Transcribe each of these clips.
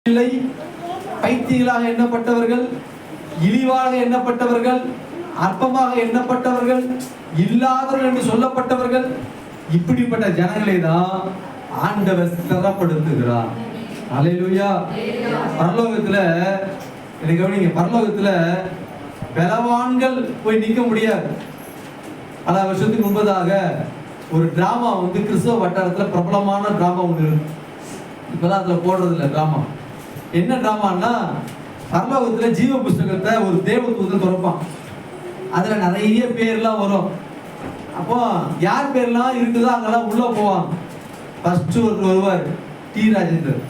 இல்லை, பைத்தியங்களாக எண்ணப்பட்டவர்கள், இழிவாக எண்ணப்பட்டவர்கள், அற்பமாக எண்ணப்பட்டவர்கள், இல்லாதவர்கள் என்று சொல்லப்பட்டவர்கள், இப்படிப்பட்ட ஜனங்களை தான் ஆண்டவர் ஸ்திரப்படுத்துகிறார். அல்லேலூயா. பரலோகத்துல எனக்கு கவனிங்க, பரலோகத்துல பலவான்கள் போய் நிற்க முடியாது. பல வருஷத்துக்கு முன்பதாக ஒரு டிராமா கிறிஸ்தவ வட்டாரத்துல பிரபலமான டிராமா ஒன்று இருக்கு. இப்பதான் அதுல போடுறது இல்லை டிராமா. என்ன டிராமான்னா, பரலோகத்துல ஜீவ புஸ்தகத்தை ஒரு தேவதூதன் திறப்பான். அதுல நிறைய பேர்லாம் வரும். அப்போ யார் பேர்லாம் இருக்குதோ அங்கெல்லாம் உள்ள போவாங்க. ஃபர்ஸ்ட் ஒரு வருவார், டி ராஜேந்தர்.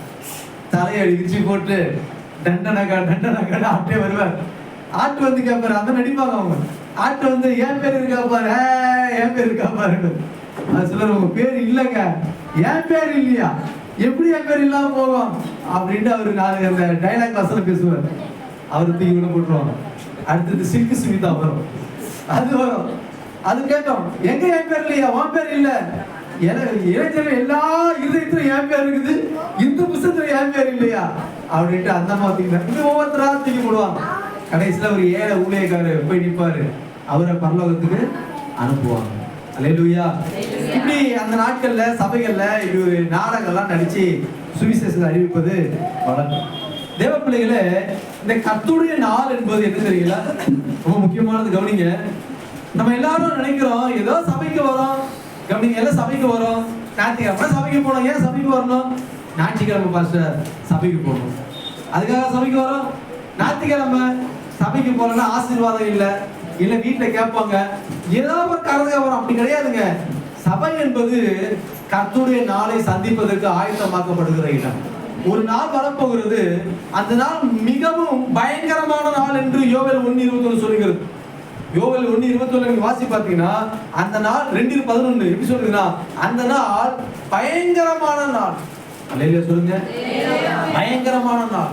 தலையை இடிச்சு போட்டு தண்டனக்கா ஆட்டே வருவார். ஆட்டு கேட்பாரு, அந்த நடிப்பாங்க அவங்க. ஆட்டு என் பேர் இருக்கா பாரு, என் பேர் இருக்கா பாரு. அது சொல்ற, உங்க பேர் இல்லைங்க, என் பேர் இல்லையா, எப்படி என் பேர் இல்லாம போகும் அப்படின்ட்டு அவரு நாலு அந்த டைலாக் வசனம் பேசுவார். அவரு தூக்கி கூட போட்டுருவாங்க. அடுத்தது சில்கு சுமிதா வரும், அது வரும். அது கேட்கும், எங்க என் பேர் இல்லையா, உன் பேர் இல்ல, இளைஞர்கள் எல்லா இதயத்திலும் என் பேர் இருக்குது, இந்த புத்தகத்துல என் பேர் இல்லையா அப்படின்ட்டு அந்த மாதிரி ஒவ்வொருத்தரா தூக்கி போடுவாங்க. கடைசியில ஒரு ஏழை ஊழியக்காரர் போய் நிற்பாரு, அவரை பரலோகத்துக்கு அனுப்புவாங்க. அல்லேலூயா. இப்படி அந்த நாட்கள்ல சபைகள்ல இப்படி ஒரு நாடகம்லாம் நடிச்சு சுவிசேஷத்தை அறிவிப்பது வழக்கம். தேவ பிள்ளைகளே, இந்த கர்த்தருடைய நாள் என்பது என்ன தெரியல, ரொம்ப முக்கியமானது. கவனிங்க, நம்ம எல்லாரும் நினைக்கிறோம் ஏதோ சபைக்கு வரோம். கவனிங்க, எல்லாம் சபைக்கு வரோம், ஞாயிற்றுக்கிழமை சபைக்கு போனோம். ஏன் சபைக்கு வரணும்? ஞாயிற்றுக்கிழமை பாஸ்டர் சபைக்கு போகணும், அதுக்காக சபைக்கு வரோம். ஞாயிற்றுக்கிழமை சபைக்கு போகலன்னா ஆசீர்வாதம் இல்லை, இல்ல வீட்டுல கேட்பாங்க, ஏதாவது ஒரு காரணத்துக்காக வரும். அப்படி கிடையாதுங்க. சபை என்பது கர்த்தருடைய நாளை சந்திப்பதற்கு ஆயத்தமாக்கப்படுகிற இடம். ஒரு நாள் வரப்போகிறது, அந்த நாள் மிகவும் பயங்கரமான நாள் என்று யோவேல் 1:21 சொல்லுகிறது. யோவேல் 1:21 வாசி பார்த்தீங்கன்னா, அந்த நாள் 2:11 எப்படி சொல்லுதுன்னா, அந்த நாள் பயங்கரமான நாள். அல்லேலூயா சொல்லுங்க. பயங்கரமான நாள்.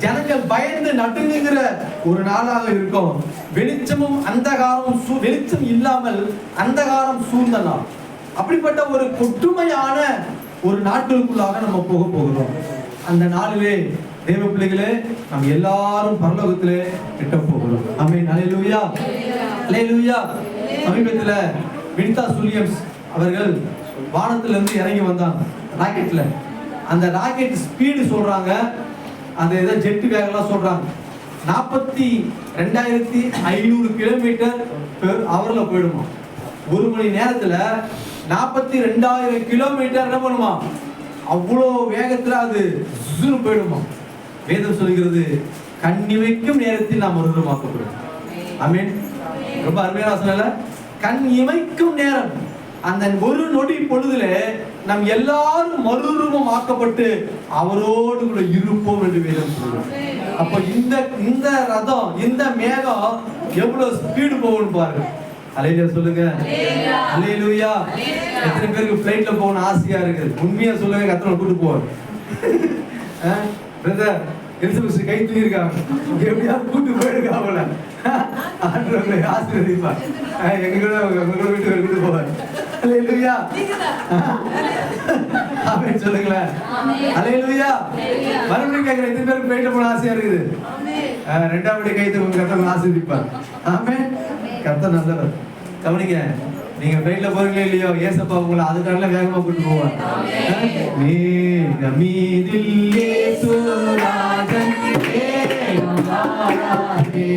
ஜனங்கள் பயந்து நடுங்குகிற ஒரு நாளாக இருக்கும். வெளிச்சமும் அந்தகாரம், வெளிச்சம் இல்லாமல் அந்தகாரம் சூழ்ந்த நாள். அப்படிப்பட்ட ஒரு கொட்டுமையான ஒரு நாட்களுக்குள்ளாக நம்ம போக போகிறோம். அந்த நாளிலே தேவ பிள்ளைகளே, நம்ம எல்லாரும் பரலோகத்திலே எட்ட போகிறோம். ஆமென். அல்லேலூயா, அல்லேலூயா. சமீபத்துல வினிதா வில்லியம்ஸ் அவர்கள் வானத்திலிருந்து இறங்கி வந்தாங்க ராக்கெட்ல. அந்த ராக்கெட் ஸ்பீடு சொல்றாங்க, அந்த ஏதோ ஜெட் வேகம்லாம் சொல்றாங்க, 42,500 கிலோமீட்டர் பெர் ஹவர்ல போயிடுமா. ஒரு மணி நேரத்துல 42,000 கிலோமீட்டர் என்ன பண்ணுமா, அவ்வளோ வேகத்துல அது போயிடுமா. வேதம் சொல்கிறது, கண்ணிமைக்கும் நேரத்தில் நாம் மறுரூபமாக்கப்படும். ஆமென். ரொம்ப அருமையான வசனம். கண் இமைக்கும் நேரம், அந்த ஒரு நொடி பொழுதுல நம் எல்லாரும் மறுரூபம் ஆக்கப்பட்டு அவரோடு கூட இருப்போம் என்று வேதம் சொல்றோம். அப்ப இந்த ரதம், இந்த மேகம் எவ்வளவு ஸ்பீடு போகும்னு பாருங்க. அல்லேலூயா சொல்லுங்க. அல்லேலூயா. எத்தனை பேருக்கு ஃளைட்ல போகணும் ஆசையா இருக்குது? உண்மையா சொல்லுங்க, கர்த்தரை கூட்டு போவார். பிரதர் எலிசபெத் கை தூக்கி இருக்காங்க, எப்படியாவது கூட்டு போயிடுங்க அவங்கள. ஆண்டவரை ஆசீர்வதிப்பார். எங்க கூட வீட்டுக்கு கூட்டு போவார். அல்லேலூயா. ஆமென் சொல்லுங்களேன். அல்லேலூயா. மறுபடியும் கேட்கிறேன், எத்தனை பேருக்கு ஃளைட்ல போன ஆசையா இருக்குது? ரெண்டாவது கை தூக்கி கர்த்தரை ஆசீர்வதிப்பார். ஆமென். கர்த்தர் நல்லவர். கவனிங்க, நீங்க ஃளைட்ல போறீங்களோ இல்லையோ, ஏசப்பா உங்களை அதுக்காக வேகமா கூட்டு போவார். மீதில் இயேசுராஜன் வேகம் வாராதே,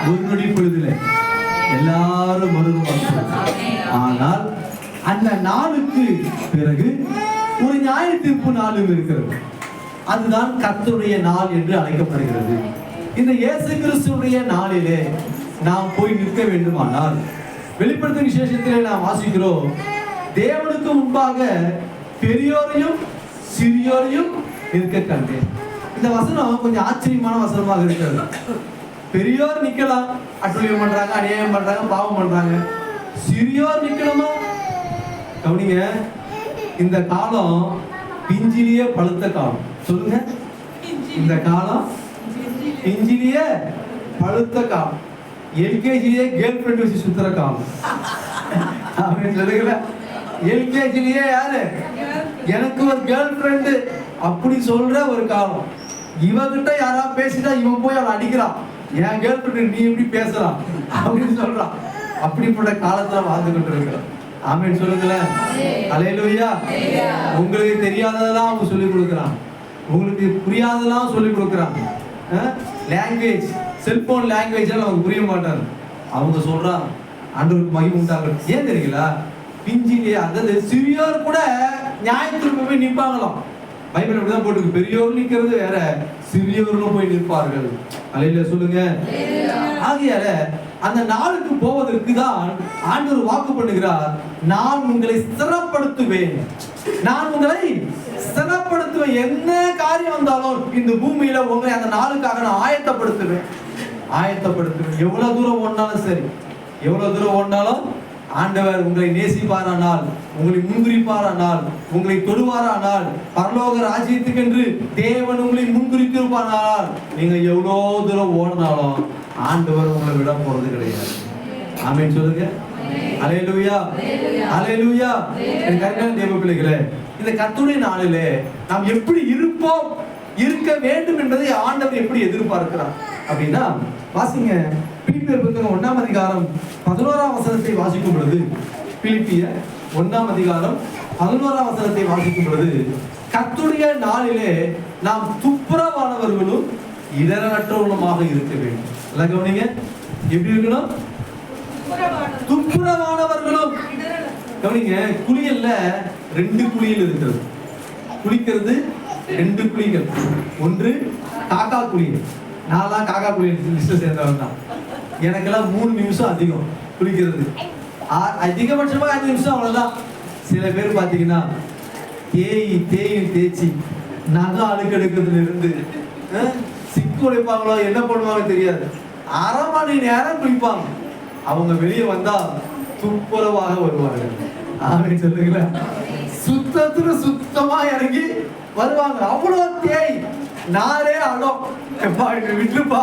ஒரு நொடி பொழுதுல எல்லாரும் மறுரூபமாக்கப்பட்டார்கள். ஆனால் அந்த நாளுக்கு பிறகு ஒரு நியாய தீர்ப்பு நாளும் இருக்கிறது. அதுதான் கர்த்தருடைய நாள் என்று அழைக்கப்படுகிறது. இந்த இயேசு கிறிஸ்துவுடைய நாளிலே நாம் போய் நிற்க வேண்டுமானால், வெளிப்படுத்தும் விசேஷத்திலே நாம் வாசிக்கிறோம், தேவனுக்கு முன்பாக பெரியோரையும் சிறியோரையும் நிற்க கண்டேன். இந்த வசனம் கொஞ்சம் ஆச்சரியமான வசனமாக இருக்கிறது. பெரியோர் நிக்கலாம், அட்டுழியம் பண்றாங்க, அநியாயம் பண்றாங்க, பாவம் பண்றாங்க. சிறியோர் நிக்கணுமா? கவனிங்க, இந்த காலம் பிஞ்சிலேயே பழுத்த காலம். சொல்லுங்க, இந்த காலம் பிஞ்சிலேயே பழுத்த காலம். எல்கேஜிலேயே கேர்ள் ஃப்ரெண்ட் வச்சு சுத்துற காலம் அப்படின்னு சொல்லுங்கள. எல்கேஜிலேயே யாரு எனக்கு ஒரு கேர்ள் ஃப்ரெண்டு அப்படி சொல்ற ஒரு காலம். இவகிட்ட யாரா பேசிட்டா இவன் போய் அவளை அடிக்கிறான், என் கேர்ள் ஃப்ரெண்ட் நீ எப்படி பேசலாம் அப்படின்னு சொல்றான். அப்படிப்பட்ட காலத்துல வாழ்ந்து கொண்டு இருக்கிறோம். ஆமென் சொல்லுங்களேன். அல்லேலூயா. உங்களுக்கு தெரியாததெல்லாம் அவங்க சொல்லிக் கொடுக்குறான், உங்களுக்கு புரியாததெல்லாம் சொல்லிக் கொடுக்குறான். லாங்குவேஜ், செல்போன் லாங்குவேஜ் எல்லாம் அவங்க புரிய மாட்டாங்க. அவங்க சொல்றான் ஆண்டவருக்கு மகிமை உண்டாகட்டும். ஏன் தெரியுங்களா? பிஞ்சிலே அதாவது சிறியோர் கூட நியாயத்திற்கு போய் நிற்பாங்களாம். பைபிள் அப்படிதான் போட்டுருக்கு. பெரியோர் நிற்கிறது வேற, சிறியோர்களும் போய் நிற்பார்கள். அல்லேலூயா சொல்லுங்க. ஆகையால அந்த நாளுக்கு போவதற்கு தான் ஆண்டவர் வாக்கு பண்ணுகிறார், நான் உங்களை ஸ்திரப்படுத்துவேன், நான் உங்களை ஸ்திரப்படுத்துவேன். என்ன காரியம் வந்தாலும் இந்த பூமியில உங்களை அந்த நாளுக்காக நான் ஆயத்தப்படுத்துவேன். எவ்வளவு தூரம் ஓடினாலும் சரி, எவ்வளவு தூரம் ஓடினாலும் ஆண்டவர் உங்களை நேசிப்பாரானால், உங்களை முன்குறிப்பாரானால், உங்களை தொடுவாரானால், பரலோக ராஜ்யத்துக்கு என்று தேவன் உங்களை முன்குறித்திருப்பானால், நீங்க எவ்வளவு தூரம் ஓடினாலும் ஆண்டவர் உங்களை விட போறது கிடையாது. ஆமென் சொல்லுங்க. அல்லேலூயா, அல்லேலூயா. கர்த்தருடைய தேவ பிள்ளைகளே, இந்த கர்த்தருடைய நாளிலே நாம் எப்படி இருப்போம், இருக்க வேண்டும் என்பதை ஆண்டவர் எப்படி எதிர்பார்க்கிறார் அப்படின்னா, வாசிங்க பிலிப்பியர் புத்தகம் 1ஆம் அதிகாரம் 11ஆம் வசனத்தை வாசிக்கும் பொழுது, பிலிப்பியர் 1ஆம் அதிகாரம் 11ஆம் வசனத்தை வாசிக்கும் பொழுது, கர்த்தருடைய நாளிலே நாம் துப்புரவானவர்களும் இடரற்றவர்களுமாக இருக்க வேண்டும். எல்லாம் கவனிங்க, எப்படி இருக்கணும்? துப்புரவானவர்களும். கவனிங்க, குளியல்ல 2 குளியல் இருக்கிறது. குளிக்கிறது 2 குளிகள். ஒன்று காக்கா குளியல். நான்லாம் காக்கா குளியல் லிஸ்ட்ல சேர்ந்தவன் தான். எனக்கெல்லாம் 3 நிமிஷம் அதிகம் குளிக்கிறது. அதிகபட்சமா 5 நிமிஷம், அவ்வளவுதான். சில பேர் பாத்தீங்கன்னா தேய்ச்சி நகை அழுக்கெடுக்கிறதுல இருந்து சிக்கு உழைப்பாங்களோ என்ன பண்ணுவாங்க தெரியாது, 1/2 மணி நேரம் குளிப்பாங்க. அவங்க வெளியே வந்தா துப்புரவாக வருவார்கள். ஆமென் சொல்லுங்களா. சுத்தத்துல சுத்தமா இறங்கி வருவாங்க. அவ்வளோ தேய் நாரே அடம் எப்பா விட்டுப்பா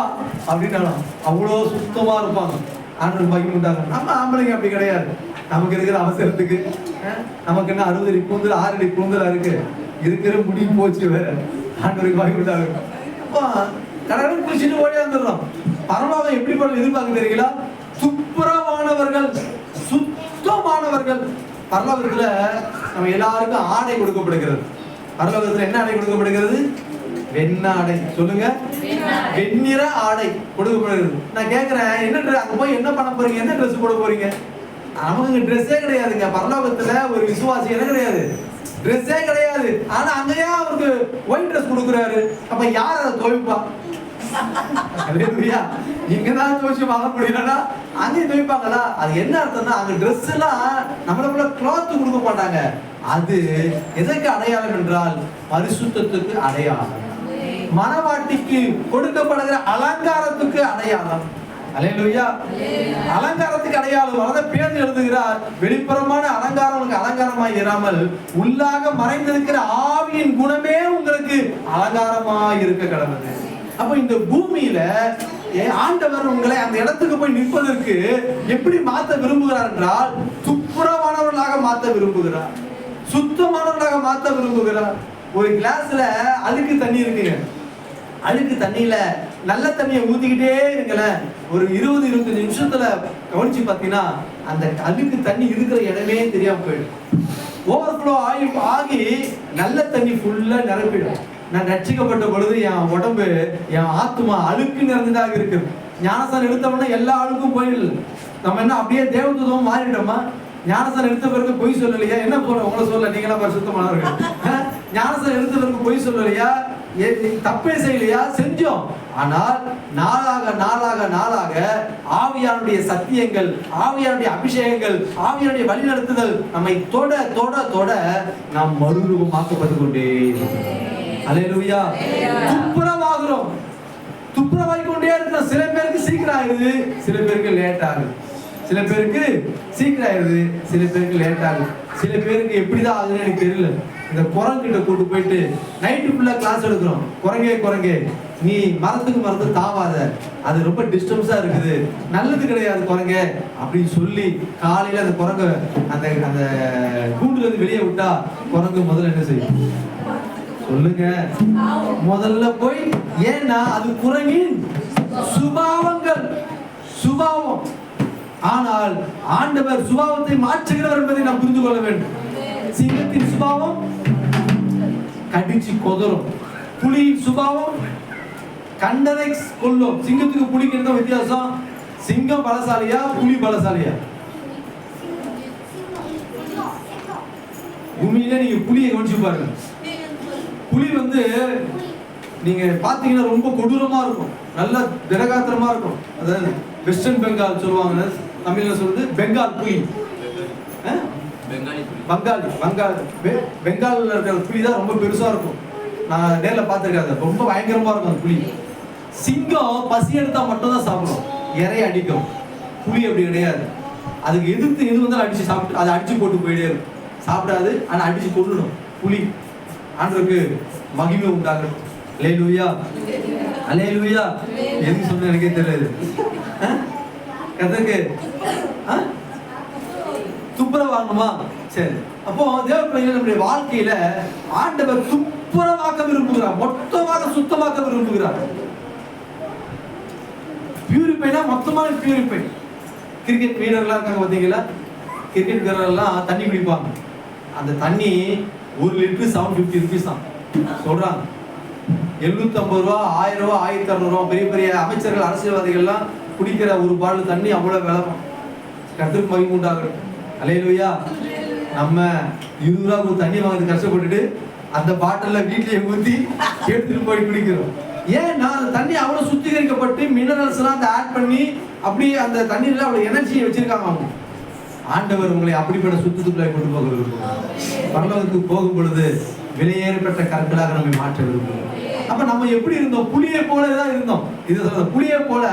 அப்படின்னு அவ்வளோ சுத்தமா இருப்பாங்க. ஆண்டவர் மகிமை உண்டாங்க. நம்ம ஆம்பளைங்க அப்படி கிடையாது. நமக்கு இருக்கிற அவசரத்துக்கு நமக்கு என்ன 60 அடி கூந்தல் 6 அடி கூந்தலா இருக்கு, இருக்கிற முடி போச்சு வேற. ஆண்டவருக்கு மகிமை உண்டாங்க. கடவுள் குளிச்சுட்டு ஓடி வந்துடுறோம். பரவாயில்ல. எப்படி பண்ண எதிர்பார்க்க தெரியுங்களா? துப்புரவானவர்கள், சுத்தமானவர்கள். பரலோகத்துல நம்ம எல்லாருக்கும் ஆடை கொடுக்கப்படுகிறது. பரலோகத்துல என்ன ஆடை கொடுக்கப்படுகிறது? வெண்ணாடை. சொல்லுங்க, வெண்ணிற ஆடை கொடுக்கப்படுகிறது. நான் கேட்கிறேன், என்ன அங்க போய் என்ன பண்ண போறீங்க? என்ன ட்ரெஸ் போட போறீங்க? நமக்கு ட்ரெஸ்ஸே கிடையாதுங்க. பரலோகத்துல ஒரு விசுவாசி என்ன கிடையாது? ட்ரெஸ்ஸே கிடையாது. ஆனா அங்கேயே அவருக்கு ஒயிட் ட்ரெஸ் கொடுக்குறாரு. அப்ப யார் அதை துவைப்பா? இங்கதான் துவைச்சு வாங்க முடியலன்னா அங்கேயும் துவைப்பாங்களா? அது என்ன அர்த்தம்னா, அங்க ட்ரெஸ் எல்லாம் நம்மளுக்குள்ள கிளாத் கொடுக்க மாட்டாங்க. அது எதற்கு அடையாளம் என்றால் பரிசுத்தத்துக்கு அடையாளம், மனவாட்டிக்கு கொடுக்கப்படுகிற அலங்காரத்துக்கு அடையாளம். அல்லேலூயா. அலங்காரத்துக்கு அடையாளம். அதான் பேர் எழுதுகிறார், வெளிப்புறமான அலங்காரம் உங்களுக்கு அலங்காரமாய் இராமல் உள்ளாக மறைந்திருக்கிற ஆவியின் குணமே உங்களுக்கு அலங்காரமாய் இருக்க கடவுது. அப்ப இந்த பூமியில ஆண்டவர் உங்களை அந்த இடத்துக்கு போய் நிற்பதற்கு எப்படி மாற்ற விரும்புகிறார் என்றால், துப்புரவானவர்களாக மாற்ற விரும்புகிறார், சுத்தமானவர்களாக மாற்ற விரும்புகிறார். ஒரு கிளாஸ்ல அழுக்கு தண்ணி இருக்குங்க. அழுக்கு தண்ணியில நல்ல தண்ணியை ஊத்திக்கிட்டே இருக்கல, ஒரு 20-25 நிமிஷத்துல கவனிச்சு பார்த்தீங்கன்னா அந்த அழுக்கு தண்ணி இருக்கிற இடமே தெரியாம போயிடும். ஓவர்ஃப்ளோ ஆகி நல்ல தண்ணி ஃபுல்லா நிரப்பிடும். நான் ரட்சிக்கப்பட்ட பொழுது என் உடம்பு, என் ஆத்மா அழுக்கு நிறைந்ததாக இருக்குது. ஞானஸ்தானம் எடுத்தவொடனே எல்லா அழுக்கும் போயிடல. நம்ம என்ன அப்படியே தேவதூதம் மாறிட்டோமா? ஞானஸ்தானம் எடுத்த பிறகு பொய் சொல்லலையா? என்ன சொல்ற? உங்களை சொல்ல, நீங்களா பரிசுத்தமானவர்கள். ஞானஸ்தானம் எடுத்த பிறகு பொய் சொல்லலையா? தப்பே செய்யலையா? செஞ்சோம். ஆனால் நாளாக நாளாக நாளாக ஆவியானுடைய சத்தியங்கள், ஆவியானுடைய அபிஷேகங்கள், ஆவியானுடைய வழிநடத்துதல் நம்மை தொட தொட தொட நாம் மறுரூபமாக்கப்பட்டு கொண்டே. அல்லேலூயா. துப்புரவாகிறோம். துப்புரவாகி கொண்டே இருக்கிறோம். சில பேருக்கு சீக்கிரம் ஆகுது, சில பேருக்கு லேட் ஆகுது. சில பேருக்கு சீக்கிரம் ஆகுது, சில பேருக்கு லேட் ஆகுது. சில பேருக்கு எப்படிதான் ஆகுதுன்னு எனக்கு தெரியல. இந்த குரங்கிட்ட கூட்டு போயிட்டு நைட்டு ஃபுல்லா கிளாஸ் எடுக்கிறோம். குரங்கே நீ மரத்துக்கு மரத்து தாவாத, அது ரொம்ப டிஸ்டர்பன்ஸா இருக்குது, நல்லது கிடையாது குரங்கே அப்படின்னு சொல்லி காலையில அந்த குரங்க அந்த அந்த கூண்டுல இருந்து வெளியே விட்டா குரங்கு முதல்ல என்ன செய்யும் சொல்லுங்க? முதல்ல போய், ஏன்னா அது குரங்கின் சுபாவங்கள், சுபாவம். ஆனால் ஆண்டவர் சுபாவத்தை மாற்றுகிறவர் என்பதை நாம் புரிந்து கொள்ள வேண்டும். சிங்கத்தின் சுபாவம் கடிச்சு கொதரும், புலியின் சுபாவம் கண்டதை கொல்லும். சிங்கத்துக்கு புலிக்கு என்ன வித்தியாசம்? சிங்கம் பலசாலியா, புலி பலசாலியா? உண்மையிலே நீங்க புலியை கவனிச்சு பாருங்க. புலி வந்து நீங்க பாத்தீங்கன்னா ரொம்ப கொடூரமா இருக்கும், நல்ல திரகாத்திரமா இருக்கும். அதாவது வெஸ்டர்ன் பெங்கால் சொல்லுவாங்க, தமிழ்ல சொல்றது பெங்கால் புலி. பெங்கால்ல இருக்கிற புலி தான் ரொம்ப பெருசா இருக்கும். நான் நேர்ல பார்த்திருக்கேன், ரொம்ப பயங்கரமா இருக்கும் அந்த புலி. சிங்கம் பசி எடுத்தா மட்டும் தான் சாப்பிடும், இறைய அடிக்கும். புலி அப்படி கிடையாது. அதுக்கு எதிர்த்து எது வந்தாலும் அடிச்சு சாப்பிட்டு, அதை அடிச்சு போட்டு போயிட்டே இருக்கும். சாப்பிடாது, ஆனா அடிச்சு கொள்ளணும் புலி. ஆண்டவருக்கு மகிமை உண்டாகட்டும். அல்லேலூயா, அல்லேலூயா. எதுக்கு சொன்ன எனக்கே தெரியாது. கதக்கு துப்புரவாகணுமா? சரி. அப்போ தேவ பிள்ளைகள் நம்முடைய வாழ்க்கையில ஆண்டவர் துப்புரவாக்க விரும்புகிறார், மொத்தமாக சுத்தமாக்க விரும்புகிறார். பியூரிஃபைனா மொத்தமான பியூரிஃபை. கிரிக்கெட் வீரர்கள்லாம் இருக்காங்க பார்த்தீங்களா? கிரிக்கெட் வீரர்கள்லாம் தண்ணி குடிப்பாங்க. அந்த தண்ணி 1 லிட்டர் 750 rupees தான் சொல்றாங்க. 750 ரூபா, 1000 ரூபா, 1600 ரூபா. பெரிய பெரிய அமைச்சர்கள், அரசியல்வாதிகள்லாம் குடிக்கிற ஒரு பாட்டில் தண்ணி அவ்வளவு விலை. கர்த்தருக்கு மகிமை உண்டாகட்டும். அல்லேலூயா. நம்ம 20 ரூபா தண்ணி வாங்குறது கஷ்டப்பட்டுட்டு அந்த பாட்டில வீட்லயே ஊத்தி எடுத்துட்டு போய் குடிக்கிறோம். ஏன்னா அந்த தண்ணி அவ்வளவு சுத்திகரிக்கப்பட்டு மினரல்ஸ் எல்லாம் ஆட் பண்ணி அப்படியே அந்த தண்ணீர்ல அவ்வளவு எனர்ஜியை வச்சிருக்காங்க அவங்க. ஆண்டவர் உங்களை அப்படிப்பட்ட சுத்தத்துக்குள்ளே கொண்டு போக விரும்புகிறார். பரலோகத்துக்கு போகும் பொழுது விலையேறப்பட்ட கற்களாக நம்மை மாற்ற விரும்புகிறோம். அப்ப நம்ம எப்படி இருந்தோம்? புலியை போலதான் இருந்தோம். இது சொல்றது, புலியை போல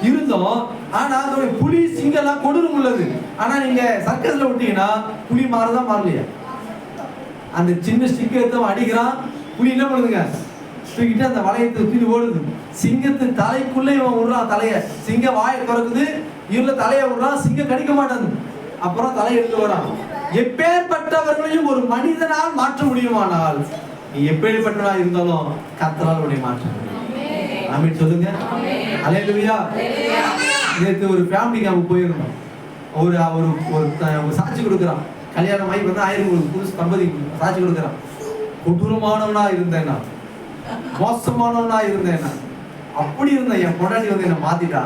இருந்தோம். ஆனா அதோட புலி சிங்கெல்லாம் கொடூரம் உள்ளது. ஆனா நீங்க சர்க்கஸ்ல விட்டீங்கன்னா புலி மாறதான் மாறலையா? அந்த சின்ன ஸ்டிக் எடுத்து அடிக்கிறான், புலி என்ன பண்ணுதுங்க? தூக்கிட்டு அந்த வளையத்தை தூக்கி ஓடுது. சிங்கத்தின் தலைக்குள்ள இவன் விடுறான் தலைய. சிங்கம் வாயை திறக்குது, இவர்ல தலையை விடுறான், சிங்கம் கடிக்க மாட்டாது. அப்புறம் தலையை எடுத்து வரான். எப்பேற்பட்டவர்களையும் ஒரு மனிதனால் மாற்ற முடியுமானால் நீ எப்பேற்பட்டவனா இருந்தாலும் கர்த்தரால் உன்னை மாற்ற முடியும். ஆமென் சொல்லுங்க. அல்லேலூயா. நேத்து ஒரு ஃபேமிலிக்கு அவங்க போயிருந்தோம். ஒரு சாட்சி கொடுக்குறான். கல்யாணம் ஆகி வந்து 1000 புதுசு தம்பதி சாட்சி கொடுக்குறான். கொடூரமானவனா இருந்தேன் நான், மோசமானவனா இருந்தேன் நான், அப்படி இருந்தேன், என் பொண்டாட்டி வந்து என்ன மாத்திட்டா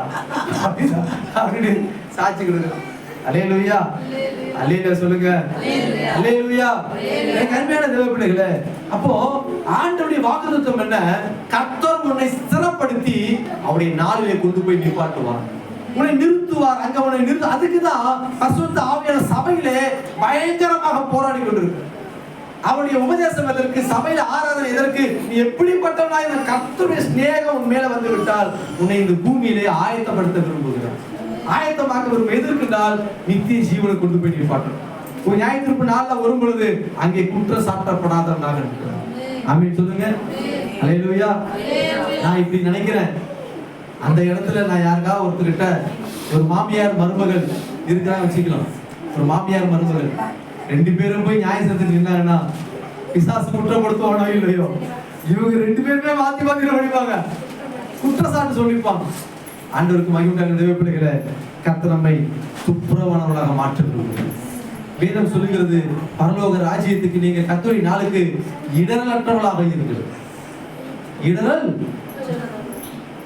அப்படின்னு சாட்சி கொடுக்குறான். அல்லேலூயா, அல்லேலூயா சொல்லுங்க. அல்லேலூயா. எனக்கு அருமையான தேவ பிள்ளைகளே, அப்போ ஆண்டவருடைய வாக்குத்தத்தம் என்ன? கர்த்தர் உன்னை ஸ்திரப்படுத்தி அவருடைய நாளிலே கொண்டு போய் நிப்பாட்டுவார், உன்னை நிறுத்துவார். அங்க உன்னை நிறுத்து. அதுக்குதான் பரிசுத்த ஆவியான சபையிலே பயங்கரமாக போராடி கொண்டிருக்கு. அவருடைய உபதேசம் எதற்கு? சபையில ஆராதனை எதற்கு? நீ எப்படிப்பட்டவனா இந்த கர்த்தருடைய ஸ்நேகம் உன் மேல வந்து விட்டால் உன்னை இந்த பூமியிலே ஆயத்தப்படுத்த விரும்புகிறார். ஆயத்தமாக வரும் எதற்குனால் நித்திய ஜீவனை கொண்டு போய் நிப்பாட்டணும். ஒரு நியாயத்தீர்ப்பு நாள்ல வரும் பொழுது அங்கே குற்றம் சாட்டப்படாதவனாக இருக்கிறார். ஆமென் சொல்லுங்க. அல்லேலூயா. நான் இப்படி நினைக்கிறேன், அந்த இடத்துல நான் யாருக்காவது ஒருத்தர்கிட்ட ஒரு மாமியார் மருமகள் இருக்கிறாங்க வச்சுக்கலாம். ஒரு மாமியார் மருமகள் 2 பேரும் போய் நியாயசத்துக்கு நின்னாங்கன்னா பிசாசு குற்றப்படுத்துவானோ இல்லையோ, இவங்க 2 பேருமே மாத்தி மாத்தி படிப்பாங்க, குற்றச்சாட்டு சொல்லிப்பாங்க. ஆண்டவருக்கு மகிமையான தேவ பிள்ளைகளே, கர்த்தர் நம்மை துப்புரவானவர்களாக மாற்ற விரும்புகிறார். வேதம் சொல்லுகிறது, பரலோக ராஜ்யத்துக்கு நீங்க கர்த்தருடைய நாளுக்கு இடரலற்றவர்களாக இருங்கள். இடரல்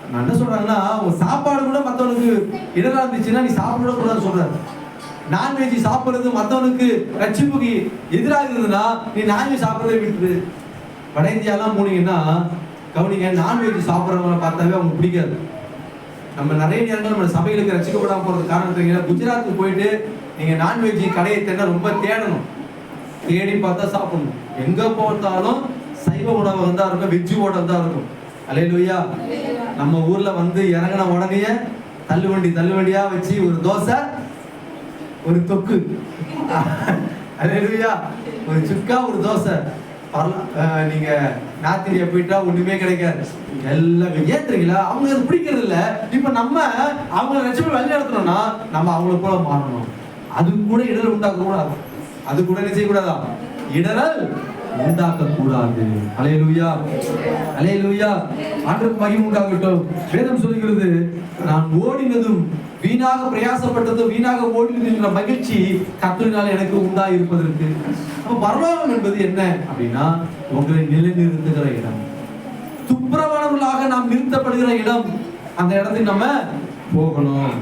நான் என்ன சொல்றாங்கன்னா, உங்க சாப்பாடு கூட மற்றவனுக்கு இடரா இருந்துச்சுன்னா நீ சாப்பிட கூடாதுன்னு சொல்றாரு. நான்வெஜ் சாப்பிடுறது மற்றவனுக்கு ரட்சிப்புக்கு எதிராக இருந்ததுன்னா நீ நான்வெஜ் சாப்பிடுறதை விட்டுரு. வட இந்தியாலாம் போனீங்கன்னா கவனிங்க, நான்வெஜ் சாப்பிட்றவங்களை பார்த்தாவே அவங்க பிடிக்காது. நம்ம நிறைய நேரங்கள் நம்ம சபைகளுக்கு ரசிக்கப்படாம போகிறது காரணம் தெரியுங்களா? குஜராத்துக்கு போயிட்டு நீங்கள் நான்வெஜ் கடையை தேட ரொம்ப தேடணும், தேடி பார்த்தா சாப்பிடணும். எங்கே பார்த்தாலும் சைவ உணவு தான் இருக்கும், வெஜ்ஜு ஹோட்டல் தான் இருக்கும். அல்லேலூயா. நம்ம ஊரில் வந்து இறங்கின உடனே தள்ளுவண்டியா வச்சு ஒரு தோசை, ஒரு தொக்கு, அல்லேலூயா, ஒரு சுக்கா, ஒரு தோசை. நீங்க நார்த் இந்தியா போயிட்டா ஒண்ணுமே கிடைக்காது, எல்லாம் ஏன் தெரியுங்களா? அவங்க அது பிடிக்கிறது இல்ல. இப்ப நம்ம அவங்களை நினைச்சு வழி நடத்தணும்னா நம்ம அவங்கள போல மாறணும். அது கூட இடரல் உண்டாக்க கூடாது, அது கூட என்ன செய்யக்கூடாதா? இடரல் உண்டாக்க கூடாது. அல்லேலூயா, அல்லேலூயா. ஆண்டவருக்கு மகிமை உண்டாகட்டும். வேதம் சொல்கிறது, நான் ஓடினதும் வீணாக பிரயாசப்பட்டதும் வீணாக ஓடினது என்ற மகிழ்ச்சி கர்த்தரினால் எனக்கு உண்டாய் இருப்பதற்கு. அப்ப பரலோகம் என்பது என்ன அப்படின்னா, உங்களை நிலைநிறுத்துகிற இடம், துப்புரவானவர்களாக நாம் நிறுத்தப்படுகிற இடம். அந்த இடத்துக்கு நம்ம போகணும்.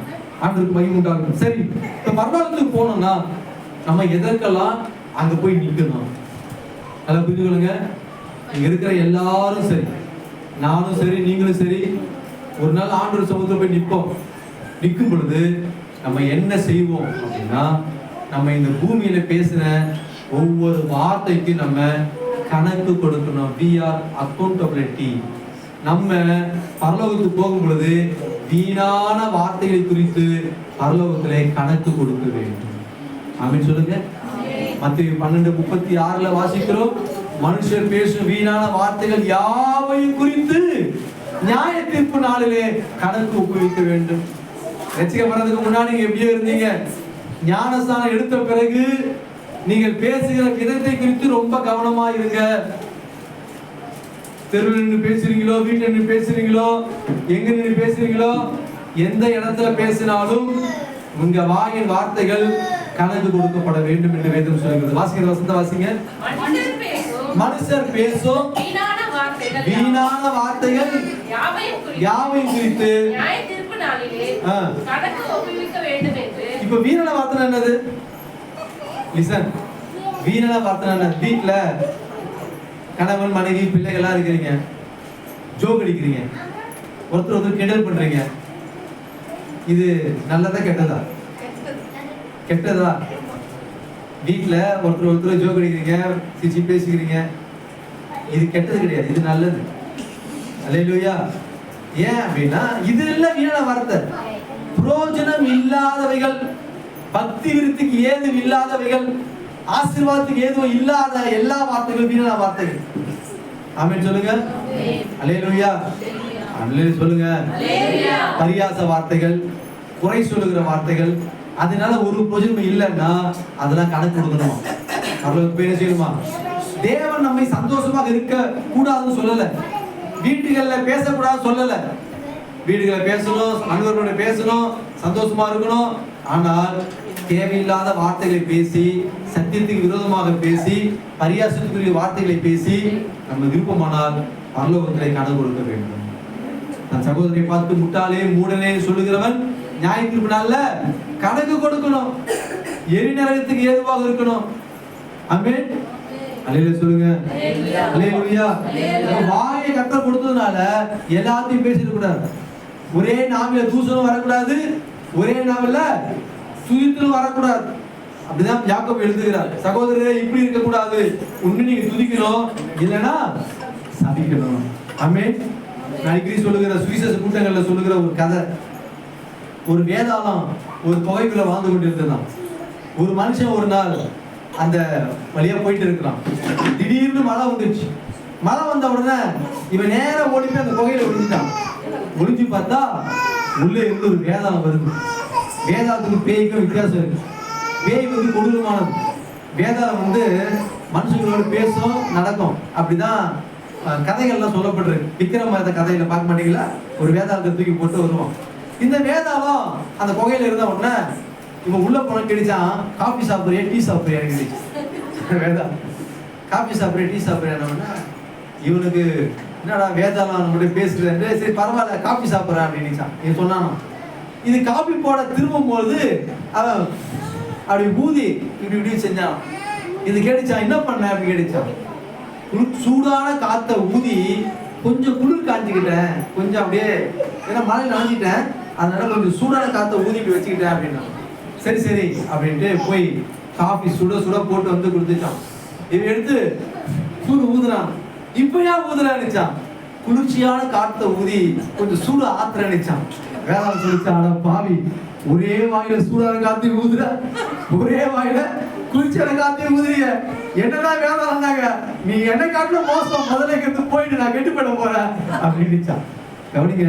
ஆண்டவருக்கு மகிமை உண்டாகட்டும். சரி, இப்ப பரலோகத்துக்கு போனோம்னா நம்ம எதற்கெல்லாம் அங்க போய் நிக்கணும்? நல்லா புரிந்து கொள்ளுங்க. இங்க இருக்கிற எல்லாரும் சரி, நானும் சரி, நீங்களும் சரி, ஒரு நாள் ஆண்டவர் சமூகத்துல போய் நிற்போம். நிற்கும் பொழுது நம்ம என்ன செய்வோம் அப்படின்னா, நம்ம இந்த பூமியில பேசின ஒவ்வொரு வார்த்தைக்கு நம்ம கணக்கு கொடுக்கணும். we are accountability. நம்ம பரலோகத்துக்கு போகும் பொழுது வீணான வார்த்தைகளை குறித்து பரலோகத்திலே கணக்கு கொடுக்க வேண்டும். ஆமென் சொல்லுங்க. மத்தேயு 12:36 வாசிக்கிறோம், மனுஷர் பேசும் வீணான வார்த்தைகள் யாவையும் குறித்து நியாய தீர்ப்பு நாளிலே கணக்கு ஒப்புவிக்க வேண்டும். ரட்சிக்கப்படுறதுக்கு முன்னாடி நீங்க எப்படியோ இருந்தீங்க, ஞானஸ்தானம் எடுத்த பிறகு நீங்கள் பேசுகிற விதத்தை குறித்து ரொம்ப கவனமா இருங்க. தெருவில் நின்று பேசுறீங்களோ, வீட்டில் நின்று பேசுறீங்களோ, எங்க நின்று பேசுறீங்களோ, எந்த இடத்துல பேசினாலும் உங்க வாயின் வார்த்தைகள் கணக்கு கொடுக்கப்பட வேண்டும் என்று வேதம் சொல்கிறது. வாசிக்கிற வசந்த வாசிங்க. மனுஷர் பேசும் வீணான வார்த்தைகள் யாவையும் குறித்து இப்ப வீணான வார்த்தை என்னது? லிசன், வீணான வார்த்தை என்ன? வீட்டுல கணவன் மனைவி பிள்ளைகளா இருக்கிறீங்க, ஜோக் அடிக்கிறீங்க, ஒருத்தர் கிண்டல் பண்றீங்க. இது நல்லதா கெட்டதா? கெட்டதா? வீட்டுல ஒருத்தர் ஜோக் அடிக்கிறீங்க, சிரிச்சு பேசிக்கிறீங்க, இது கெட்டது கிடையாது, இது நல்லது. அல்லேலூயா. ஏன் அப்படின்னா இது எல்லாம் வீணான வார்த்தை, பிரயோஜனம் இல்லாதவைகள், பக்தி விருத்திக்கு ஏதும் இல்லாதவைகள், ஆசீர்வாதத்துக்கு ஏதும் இல்லாத எல்லா வார்த்தைகளும் வீணான வார்த்தைகள். ஆமென் சொல்லுங்க. அல்லேலூயா, அல்லேலூயா சொல்லுங்க. பரியாச வார்த்தைகள், குறை சொல்லுகிற வார்த்தைகள், அதனால ஒரு பிரயோஜனம் இல்லைன்னா அதெல்லாம் கணக்கு கொடுக்கணுமா? அவர்களுக்கு என்ன செய்யணுமா? தேவன் நம்மை சந்தோஷமாக இருக்க கூடாதுன்னு சொல்லல, வீட்டுகள்ல பேசக்கூடாது சொல்லல. வீடுகளை பேசணும், அன்பர்களோட பேசணும், சந்தோஷமா இருக்கணும். ஆனால் தேவையில்லாத வார்த்தைகளை பேசி, சத்தியத்துக்கு விரோதமாக பேசி, பரியாசத்துக்குரிய வார்த்தைகளை பேசி நம்ம விருப்பமானால் பரலோகத்திலே கணக்கு கொடுக்க வேண்டும். தன் சகோதரரை பார்த்து முட்டாளே மூடனே சொல்லுகிறவன் நியாய தீர்ப்பு நாள்ல கணக்கு கொடுக்கணும், எரிநரகத்துக்கு ஏதுவாக இருக்கணும். ஆமென். அல்லேலூயா சொல்லுங்க. அல்லேலூயா. வாயை கர்த்தர் கொடுத்ததுனால எல்லாத்தையும் பேசிட கூடாது. ஒரே நாவில தூசணம் வரக்கூடாது, ஒரே நாவில துதித்தலும் வரக்கூடாது. அப்படிதான் யாக்கோபு எழுதுகிறார். சகோதரரே இப்படி இருக்க கூடாது, ஒண்ணு நீங்க துதிக்கணும், இல்லைன்னா சபிக்கணும். ஆமென். அடிக்கடி சொல்லுகிற சுவிசேஷ கூட்டங்கள்ல சொல்லுகிற ஒரு கதை, ஒரு வேதாளம் ஒரு புகைக்குள்ள வாழ்ந்து கொண்டு இருந்தான். ஒரு மனுஷன் ஒரு நாள் அந்த வழியா போயிட்டு இருக்கிறான். திடீர்னு மழை வந்துச்சு. மழை வந்த உடனே இவன் நேரம் ஓடி போய் அந்த புகையில ஒளிஞ்சிட்டான். ஒளிஞ்சு பார்த்தா உள்ளே இருந்து ஒரு வேதாளம் வருது. வேதாளத்துக்கு பேய்க்கும் வித்தியாசம் இருக்கு. பேய் வந்து கொடூரமானது, வேதாளம் வந்து மனுஷங்களோட பேசும், நடக்கும். அப்படிதான் கதைகள்லாம் சொல்லப்பட்டிருக்கு. விக்ரமாத கதையில பார்க்க மாட்டீங்களா? ஒரு வேதாளத்தை தூக்கி போட்டு வருவோம். இந்த வேதாளம் அந்த புகையில இருந்த உடனே இவன் உள்ள போன கிடைச்சான், காபி சாப்பிட்றியா டீ சாப்பிட்றியா கிடைச்சு. வேதாளம் காபி சாப்பிட்றியா டீ சாப்பிட்றியா? இவனுக்கு என்னடா வேதாளம் நம்மகிட்ட பேசுறேன், சரி பரவாயில்ல காபி சாப்பிட்றேன் அப்படின்னு இவன் சொன்னானோ. இது காபி போட திரும்பும் போது அவன் அப்படி ஊதி இப்படி இப்படி செஞ்சான். இது கேட்டுச்சான், என்ன பண்ண அப்படி கேட்டுச்சான். சூடான காத்த ஊதி கொஞ்சம் குளிர் காஞ்சிக்கிட்டேன், கொஞ்சம் அப்படியே ஏன்னா மழை நனைஞ்சிட்டேன், அதனால கொஞ்சம் சூடான காற்றை ஊதிட்டு வச்சுக்கிட்டேன் அப்படின்னா. சரி சரி அப்படின்ட்டு போய் காஃபி சுட சுட போட்டு வந்து கொடுத்துட்டான். இவன் எடுத்து ஊதுறான். இப்ப ஏன் ஊதுறான்னுச்சான், குளிர்ச்சியான காற்றை ஊதி கொஞ்சம் சூடு ஆத்துறான்னுச்சான். வேளாண் சொல்லிச்சான், பாவி, ஒரே வாயில சூடான காத்து ஊதுற, ஒரே வாயில குளிர்ச்சியான காத்து ஊதுறிய, என்னதான் வேளாண் வந்தாங்க, நீ என்ன காட்டுல மோசம், முதல்ல இருந்து போயிட்டு நான் கெட்டு போட போறேன் அப்படின்னுச்சான். கவனிங்க,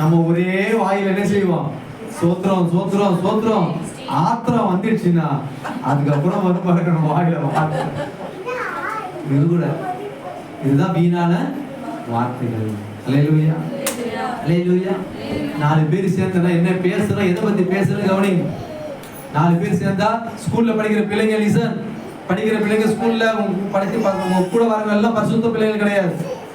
நம்ம ஒரே வாயில என்ன செய்வோம், சோத்திரம் சோத்திரம் சோத்திரம். ஆத்திரம் வந்துடுச்சுன்னா அதுக்கப்புறம் வந்து பார்க்கணும் வாயில வார்த்தை. இது கூட இதுதான் வீணான வார்த்தைகள். அல்லேலூயா அல்லேலூயா. 4 பேர் சேர்ந்தா என்ன பேசுறோம், எதை பத்தி பேசுறோம் கவனிங்க. 4 பேர் சேர்ந்தா ஸ்கூல்ல படிக்கிற பிள்ளைங்க, லிசன், படிக்கிற பிள்ளைங்க ஸ்கூல்ல உங்க கூட வரவங்க எல்லாம் பரிசுத்த பிள்ளைகள் கிடையாது,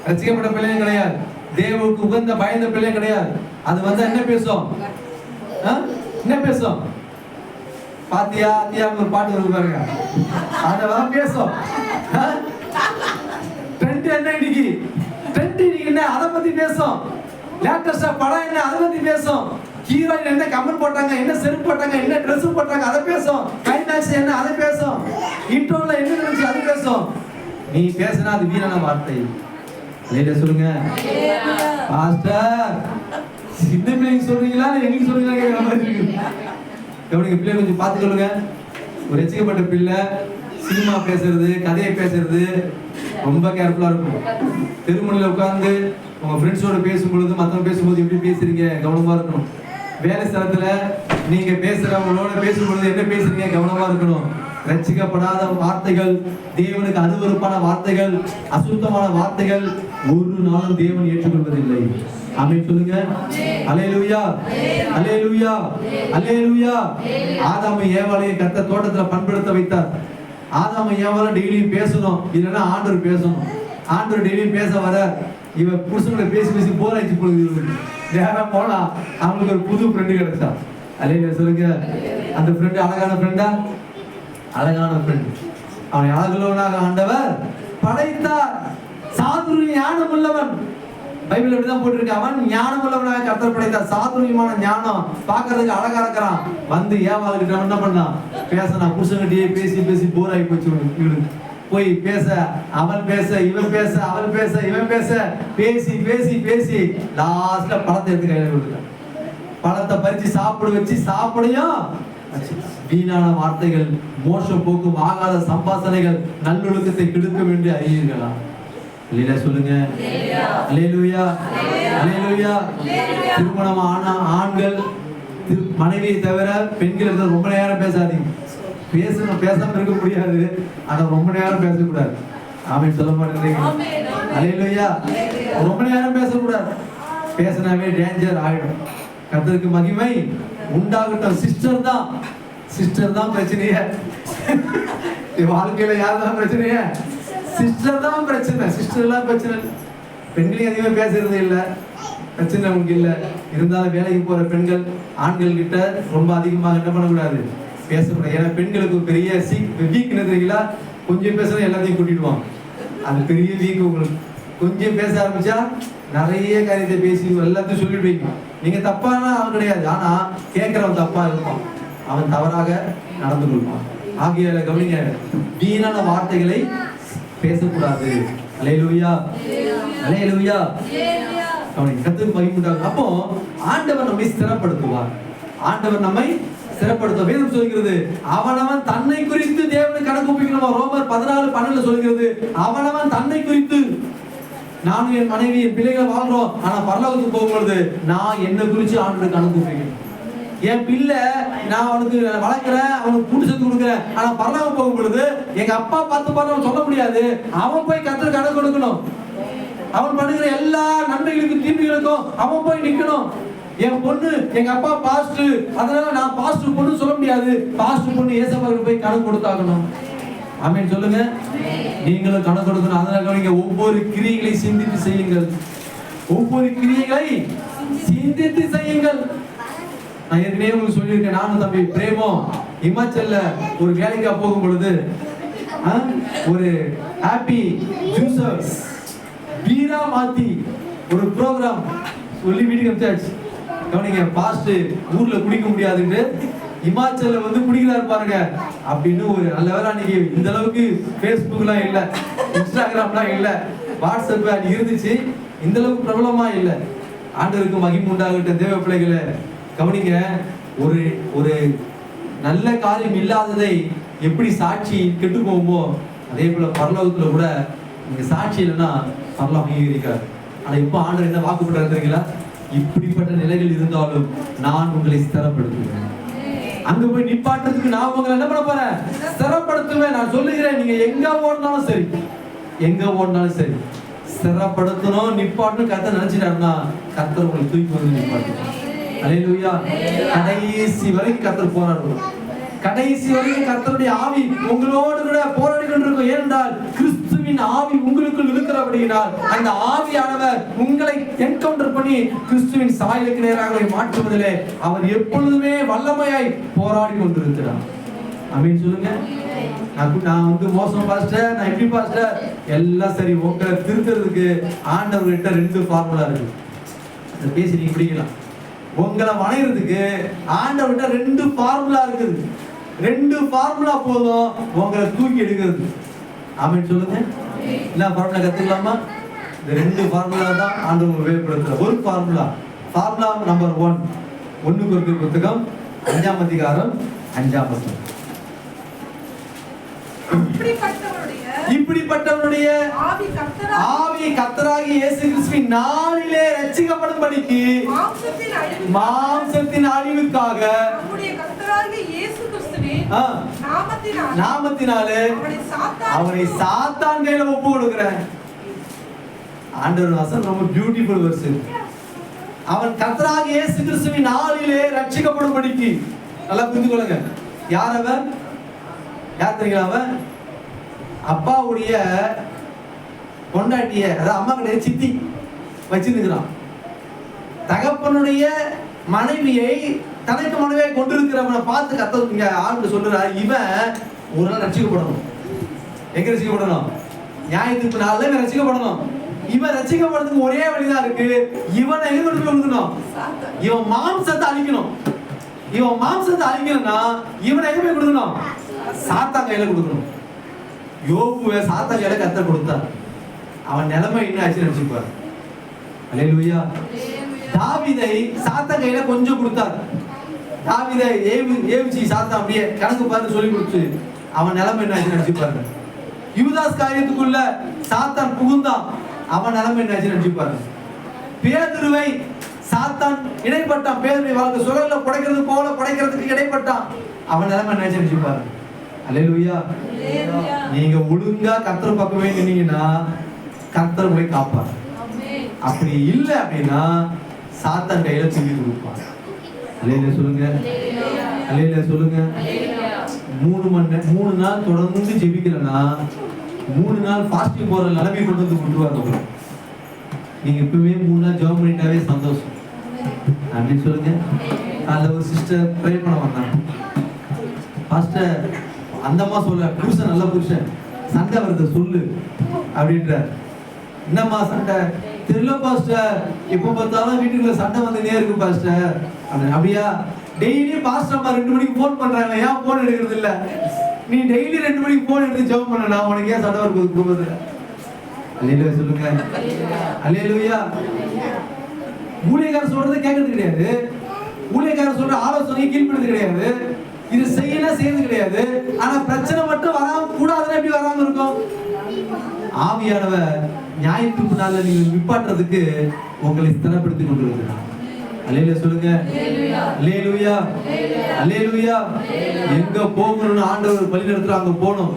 ரசிக்கப்பட்ட பிள்ளைங்க கிடையாது, தேவனுக்கு உகந்த பயந்த பிள்ளை கிடையாது. அது வந்து என்ன பேசும், என்ன பேசும், பாத்தியா அத்தியா ஒரு பாட்டு இருக்கு பாருங்க, அதெல்லாம் பேசும். ட்ரெண்ட் என்ன இன்னைக்கு, ட்ரெண்ட் இன்னைக்கு என்ன அதை பத்தி பேசும், லேட்டஸ்டா படம் என்ன அதை பத்தி பேசும், ஹீரோயின் என்ன கமெண்ட் போட்டாங்க, என்ன செருப்பு போட்டாங்க, என்ன ட்ரெஸ் போட்டாங்க அதை பேசும், கைநாக்ஸ் என்ன அதை பேசும், இன்ட்ரோல என்ன நடந்துச்சு அது பேசும். நீ பேசினா அது வீணான வார்த்தை. லேட்டா சொல்லுங்க பாஸ்டர், சின்ன பிள்ளைங்க சொல்றீங்களா எங்களுக்கு சொல்றீங்களா கேட்கிற மாதிரி இருக்கு. கவனிங்க, பிள்ளை கொஞ்சம் பார்த்துக்கொள்ளுங்க. ஒரு ரசிக்கப்பட்ட பிள்ளை சினிமா பேசுறது, கதையை பேசுறது ரொம்ப கேர்ஃபுல்லா இருக்கும். தெருமுனையில் உட்கார்ந்து உங்க ஃப்ரெண்ட்ஸோட பேசும்பொழுது, மற்றவங்க பேசும்போது எப்படி பேசுறீங்க கவனமா இருக்கணும். வேலை ஸ்தலத்துல நீங்க பேசுறவங்களோட பேசும்பொழுது என்ன பேசுறீங்க கவனமா இருக்கணும். ரட்சிக்கப்படாத வார்த்தைகள், தேவனுக்கு அருவருப்பான வார்த்தைகள், அசுத்தமான வார்த்தைகள் ஒரு நாளும் தேவன் ஏற்றுக்கொள்வதில்லை. ஆமென் சொல்லுங்க. அல்லேலூயா அல்லேலூயா அல்லேலூயா. ஆதாம் ஏவாளை கர்த்தர் தோட்டத்துல பண்படுத்த வைத்தார். ஆதாம் ஏவாளை டெய்லியும் பேசணும், இல்லைன்னா ஆண்டவர் பேசணும். ஆண்டவர் டெய்லியும் பேச வர இவன் புருஷங்களை பேசி பேசி போர் ஆயிடுச்சு போகுது. நேரம் போனா அவங்களுக்கு ஒரு புது ஃப்ரெண்டு கிடைச்சா. அல்லேலூயா சொல்லுங்க. அந்த ஃப்ரெண்டு அழகான ஃப்ரெண்டா, அழகான ஃப்ரெண்ட். அவனை அழகுள்ளவனாக ஆண்டவர் படைத்தார். சாதுரிய ஞானம் உள்ளவன், பைபிள் அப்படிதான் போட்டிருக்கு, அவன் ஞானம் உள்ளவனாக கர்த்தர் படைத்தார். சாதுரியமான ஞானம், பார்க்கறதுக்கு அழகா இருக்கிறான். வந்து ஏவாளுக்கிட்ட என்ன பண்ணான், பேசினா புருஷன்கிட்டயே பேசி பேசி போர் ஆகி போச்சு இவனுக்கு. போய் பேச அவன் பேச இவன் பேச அவன் பேச இவன் பேச பேசி பேசி பேசி லாஸ்ட்ல பழத்தை எடுத்து கையில கொடுத்துட்டான். பழத்தை பறிச்சு சாப்பிட வச்சு சாப்பிடையும் வீணான வார்த்தைகள், மோசம் போக்கும் ஆகாத சம்பாசனைகள் நல்லொழுக்கத்தை கெடுக்கும் என்று அறியீர்களா? இல்லையா சொல்லுங்க. அல்லேலூயா அல்லேலூயா. திருமணம் ஆன ஆண்கள் மனைவியை தவிர பெண்கள் ரொம்ப நேரம் பேசாதீங்க. பேசணும், பேசாம இருக்க முடியாது, ஆனா ரொம்ப நேரம் பேசக்கூடாது. ஆமென் சொல்ல மாட்டேங்கிறீங்க. அல்லேலூயா. ரொம்ப நேரம் பேசக்கூடாது, பேசினாவே டேஞ்சர் ஆயிடும். கர்த்தருக்கு மகிமை உண்டாகட்டும். சிஸ்டர் தான் பிரச்சனையே. வாழ்க்கையில யார் தான் பிரச்சனையே, சிஸ்டர் தான் பிரச்சனை. சிஸ்டர் எல்லாம் பிரச்சனை. பெண்களையும் அதிகமா பேசுறது இல்லை, பிரச்சனை உங்களுக்கு இல்லை. இருந்தாலும் வேலைக்கு போற பெண்கள் ஆண்கள் கிட்ட ரொம்ப அதிகமாக என்ன பண்ணக்கூடாது, பேசக்கூடாது. ஏன்னா பெண்களுக்கு பெரிய வீக் என்ன தெரியுங்களா, கொஞ்சம் பேசுறது எல்லாத்தையும் கூட்டிடுவாங்க. அது பெரிய வீக் உங்களுக்கு. கொஞ்சம் பேச ஆரம்பிச்சா நிறைய காரியத்தை பேசி எல்லாத்தையும் சொல்லிடுவீங்க. நீங்க தப்பான அவன் கிடையாது, ஆனா கேட்கிறவன் தப்பா இருப்பான், அவன் தவறாக நடந்து கொள்வான். ஆகிய கவனிங்க, வீணான வார்த்தைகளை பேசக்கூடாது. அல்லேலூயா அல்லேலூயா. கவனிங்க, கர்த்தருக்கு மகிமை உண்டாகும். அப்போ ஆண்டவர் நம்மை ஸ்திரப்படுத்துவார். ஆண்டவர் நம்மை ஸ்திரப்படுத்துவார். வேதம் சொல்கிறது, அவனவன் தன்னை குறித்து தேவனுக்கு கணக்கு ஒப்பிக்கணுமா. ரோமர் 14:12 சொல்கிறது, அவனவன் தன்னை குறித்து. நானும் என் மனைவி என் பிள்ளைகளை வாழ்றோம், ஆனா பரலோகத்துக்கு போகும்பொழுது நான் என்ன குறிச்சு ஆண்டவருக்கு கணக்கு ஒப்பிக்கணும். என் பிள்ளை நான் அவனுக்கு வளர்க்கிறேன், அவனுக்கு கூட்டு சேர்த்து கொடுக்குறேன், ஆனா பரலோகம் போகும் பொழுது எங்க அப்பா பார்த்து பார்த்து சொல்ல முடியாது. அவன் போய் கர்த்தருக்கு கணக்கு கொடுக்கணும். அவன் பண்ணுகிற எல்லா நன்மைகளுக்கும் தீமைகளுக்கும் அவன் போய் நிக்கணும். என் பொண்ணு எங்க அப்பா பாஸ்டர், அதனால நான் பாஸ்டர் பொண்ணு சொல்ல முடியாது. பாஸ்டர் பொண்ணு ஏசப்பாவுக்கு போய் கணக்கு கொடுத்தாகணும். ஆமென் சொல்லுங்க. நீங்களும் கணக்கு கொடுக்கணும். அதனால நீங்க ஒவ்வொரு கிரியைகளை சிந்தித்து செய்யுங்கள். ஒவ்வொரு கிரியைகளை சிந்தித்து செய்யுங்கள். நான் ஏற்கனவே உங்களுக்கு சொல்லியிருக்கேன், நானும் தம்பி பிரேமம் இமாச்சல்ல ஒரு வேலைக்கா போகும் பொழுது ஒரு ஹாப்பி ஜூசர்ஸ் வீரா மாத்தி ஒரு ப்ரோக்ராம் சொல்லி வீட்டுக்கு அனுப்பிச்சாச்சு. கவனிங்க, பாஸ்ட் ஊர்ல குடிக்க முடியாதுன்னு இமாச்சல்ல வந்து குடிக்கிறாரு பாருங்க அப்படின்னு. ஒரு நல்ல வேலை அன்னைக்கு இந்த அளவுக்கு ஃபேஸ்புக்லாம் இல்லை, இன்ஸ்டாகிராம்லாம் இல்லை, வாட்ஸ்அப் அன்னைக்கு இருந்துச்சு, இந்த அளவுக்கு பிரபலமா இல்லை. ஆண்டவருக்கு மகிமை உண்டாகட்டும். தேவ பிள்ளைகளை கவனிங்க, ஒரு ஒரு நல்ல காரியம் இல்லாததை எப்படி சாட்சி கெட்டு போகுமோ அதே போல பரலோகத்துல கூட நீங்க சாட்சி இல்லைன்னா பரலோகம் அங்கீகரிக்காது. ஆனா இப்போ ஆண்டவர் என்ன வாக்குப்பட்டாரு தெரியுங்களா? இப்படிப்பட்ட நிலைகள் இருந்தாலும் நான் உங்களை ஸ்திரப்படுத்துவேன். அங்க போய் நிப்பாட்டுறதுக்கு நான் உங்களை என்ன பண்ண போறேன்? ஸ்திரப்படுத்துவேன். நான் சொல்லுகிறேன், நீங்க எங்க ஓடினாலும் சரி, எங்க ஓடினாலும் சரி, ஸ்திரப்படுத்தணும் நிப்பாட்டணும் கர்த்தர் நினைச்சிட்டாருன்னா கர்த்தர் உங்களை தூக்கி வந்து நிப்பாட்டுவார். அல்லேலூயா. கடைசி வரைக்கும் கர்த்தர் போராடுவார். கடைசி வரைக்கும் கர்த்தருடைய ஆவி உங்களோடு கூட போராடி கொண்டிருக்கும். ஏனென்றால் கிறிஸ்துவின் ஆவி உங்களுக்குள் இருக்கிறபடியினால் அந்த ஆவியானவர் உங்களை என்கவுண்டர் பண்ணி கிறிஸ்துவின் சாயலுக்கு நேராக மாற்றுவதிலே அவர் எப்பொழுதுமே வல்லமையாய் போராடி கொண்டிருக்கிறார். அப்படின்னு சொல்லுங்க. நான் வந்து மோசம் பாஸ்டர், நான் எப்படி பாஸ்டர்? எல்லாம் சரி. உங்களை திருத்துறதுக்கு ஆண்டவர்கிட்ட 2 ஃபார்முலா இருக்கு. அதை பேசி நீங்க பிடிக்கலாம். உங்களை வணைகிறதுக்கு ஆண்டவர்கிட்ட 2 ஃபார்முலா இருக்குது. 2 ஃபார்முலா போதும் உங்களை தூக்கி எடுக்கிறது. ஆமென் சொல்லுங்க. என்ன ஃபார்முலா கத்துக்கலாமா? இந்த 2 ஃபார்முலா தான் ஆண்டவர் உபயோகப்படுத்துறார். ஒரு ஃபார்முலா நம்பர் 1, 1 கொரிந்தியர் புத்தகம் 5ஆம் அதிகாரம் 5ஆம் வசனம். இப்படிப்பட்டவருடைய ஆவி கர்த்தராகிய இயேசு கிறிஸ்துவின் நாளிலே ரட்சிக்கப்படும்படிக்கு மாம்சத்தின் அழிவுக்காக நாமத்தினாலே அவனை சாத்தான் கையில ஒப்பு கொடுக்கிறேன். ஆண்டவர் வசனம் ரொம்ப பியூட்டிஃபுல் வெர்ஸ். அவன் கர்த்தராகிய இயேசு கிறிஸ்துவின் நாளிலே ரட்சிக்கப்படும்படிக்கு. நல்லா புரிந்து கொள்ளுங்க. யார் அவன்? யார் தெரியுங்களா? அவன் அப்பாவுடைய பொண்டாட்டிய, அதாவது அம்மா கிட்ட சித்தி வச்சிருக்கிறான். தகப்பனுடைய மனைவியை தனக்கு மனைவியை கொண்டிருக்கிறவனை பார்த்து கர்த்தர் இங்க ஆண்டு சொல்றாரு, இவன் ஒரு நாள் ரட்சிக்கப்படணும். எங்க ரட்சிக்கப்படணும்? நியாயத்துக்கு நாள்ல இவன் ரட்சிக்கப்படணும். இவன் ரட்சிக்கப்படுறதுக்கு ஒரே வழிதான் இருக்கு. இவனை எங்க கொண்டு போய் கொடுக்கணும்? இவன் மாம்சத்தை அழிக்கணும். இவன் மாம்சத்தை அழிக்கணும்னா இவனை எங்க போய் கொடுக்கணும்? சாத்தான் கையில கொடுக்கணும். யோபுவை சாத்தான் கையில கர்த்தர் கொடுத்தார். அவன் நிலைமை என்ன ஆச்சு நினைச்சுப்பார். அல்லேலூயா. தாவீதை சாத்தான் கையில கொஞ்சம் கொடுத்தார். தாவீதை ஏவிச்சி சாத்தான் அப்படியே கணக்கு பார்த்து சொல்லி கொடுத்து அவன் நிலைமை என்ன ஆச்சு நினைச்சுப்பாரு. யூதாஸ் காரியத்துக்குள்ள சாத்தான் புகுந்தான். அவன் நிலைமை என்ன ஆச்சு நினைச்சுப்பாரு. பேதுருவை சாத்தான் இடைப்பட்டான். பேதுருவை வாழ்க்கை சுழல்ல புடைக்கிறது போல புடைக்கிறதுக்கு இடைப்பட்டான். அவன் நிலைமை என்ன ஆச்சு நினைச்சுப்பாரு. அல்லேலூயா. நீங்க ஒழுங்கா கர்த்தர் பக்கமே நின்னீங்கன்னா கர்த்தர் உங்களை காப்பார். அப்படி இல்லை அப்படின்னா சாத்தான் கையில தூக்கி கொடுப்பார். அல்லேலூயா சொல்லுங்க. அல்லேலூயா சொல்லுங்க. 3 நாள் தொடர்ந்து ஜெபிக்கலன்னா 3 நாள் ஃபாஸ்டிங் போற நிலைமை கொண்டு வந்து விட்டுருவாங்க. நீங்க இப்பவே 3 நாள் ஜெபம் பண்ணிட்டாவே சந்தோஷம். அப்படின்னு சொல்லுங்க. அதுல ஒரு சிஸ்டர் ப்ரே பண்ண வந்தாங்க. பாஸ்டர் அந்தம்மா சொல்ல, புருஷன் நல்ல புருஷன், சண்டை வருது சொல்லு அப்படின்ற. என்னம்மா சண்டை? தெரியல பாஸ்டர், எப்போ பார்த்தாலும் வீட்டுக்குள்ள சண்டை வந்துனே இருக்கு பாஸ்டர். அப்படியா? டெய்லி பாஸ்டர் அம்மா 2 மணிக்கு போன் பண்றாங்க, ஏன் போன் எடுக்கிறது இல்ல? நீ டெய்லி 2 மணிக்கு போன் எடுத்து ஜெபம் பண்ண, நான் உனக்கு ஏன் சண்டை வருது குடும்பத்துல? அல்லேலூயா சொல்லுங்க. அல்லேலூயா. ஊழியக்காரர் சொல்றது கேட்கறது கிடையாது. ஊழியக்காரர் சொல்ற ஆலோசனை கீழ்ப்படுறது கிடையாது. இது செய்யறது கிடையாது. ஆனா பிரச்சனை மட்டும் வராம கூடாதுன்னு எப்படி வராம இருக்கும்? ஆவியானவர் நியாயத்துக்கு நாள்ல நீங்க நிப்பாட்டுறதுக்கு உங்களை ஸ்திரப்படுத்தி கொண்டிருக்கிறார். அல்லேலூயா சொல்லுங்க. அல்லேலூயா. அல்லேலூயா. எங்க போகணும்னு ஆண்டவர் வழி நடத்துறாங்க, அங்க போகணும்.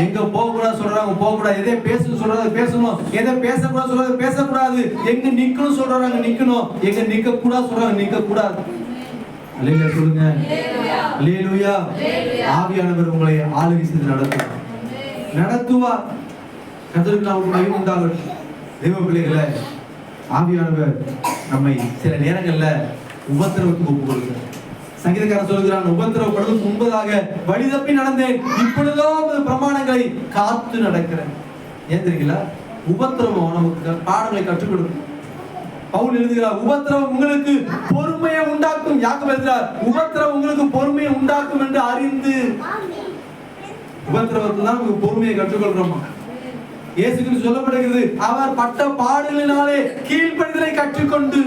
எங்க போகக்கூடாது சொல்றாங்க போகக்கூடாது. எதை பேசணும் சொல்றாங்க பேசணும். எதை பேசக்கூடாது சொல்றாங்க பேசக்கூடாது. எங்க நிக்கணும் சொல்றாங்க நிக்கணும். எங்க நிக்க கூடாது சொல்றாங்க நிக்க கூடாது. அல்லேலூயா சொல்லுங்க. அல்லேலூயா. ஆவியானவர் உங்களை ஆளுகை செய்து நடத்துவார். கர்த்தருக்கு நாமம் மகிமை உண்டாகட்டும். தேவ பிள்ளைகளே, ஆவியானவர் நம்மை சில நேரங்கள்ல உபத்திரவத்துக்கு ஒப்பு கொடுக்கிறார். சங்கீதக்காரன் சொல்கிறான், உபத்திரவப்படுவதற்கு முன்பதாக வழி தப்பி நடந்தேன், இப்பொழுதோ பிரமாணங்களை காத்து நடக்கிறேன். ஏன் தெரியுங்களா? உபத்திரவம் நமக்கு பாடங்களை கற்றுக் கொடுக்கும். பவுல் எழுதுகிறார், உபத்திரவம் உங்களுக்கு பொறுமையை உண்டாக்கும். யாக்கோபு எழுதுகிறார், உபத்திரவம் உங்களுக்கு பொறுமையை உண்டாக்கும் என்று அறிந்து. உபத்திரவத்தில் தான் நமக்கு பொறுமையை கற்றுக்கொள்றோம். இயேசு கிறிஸ்து சொல்லப்படுகிறது, அவர் பட்ட பாடுகளினாலே கீழ்ப்படிதலை கற்றுக்கொண்டு.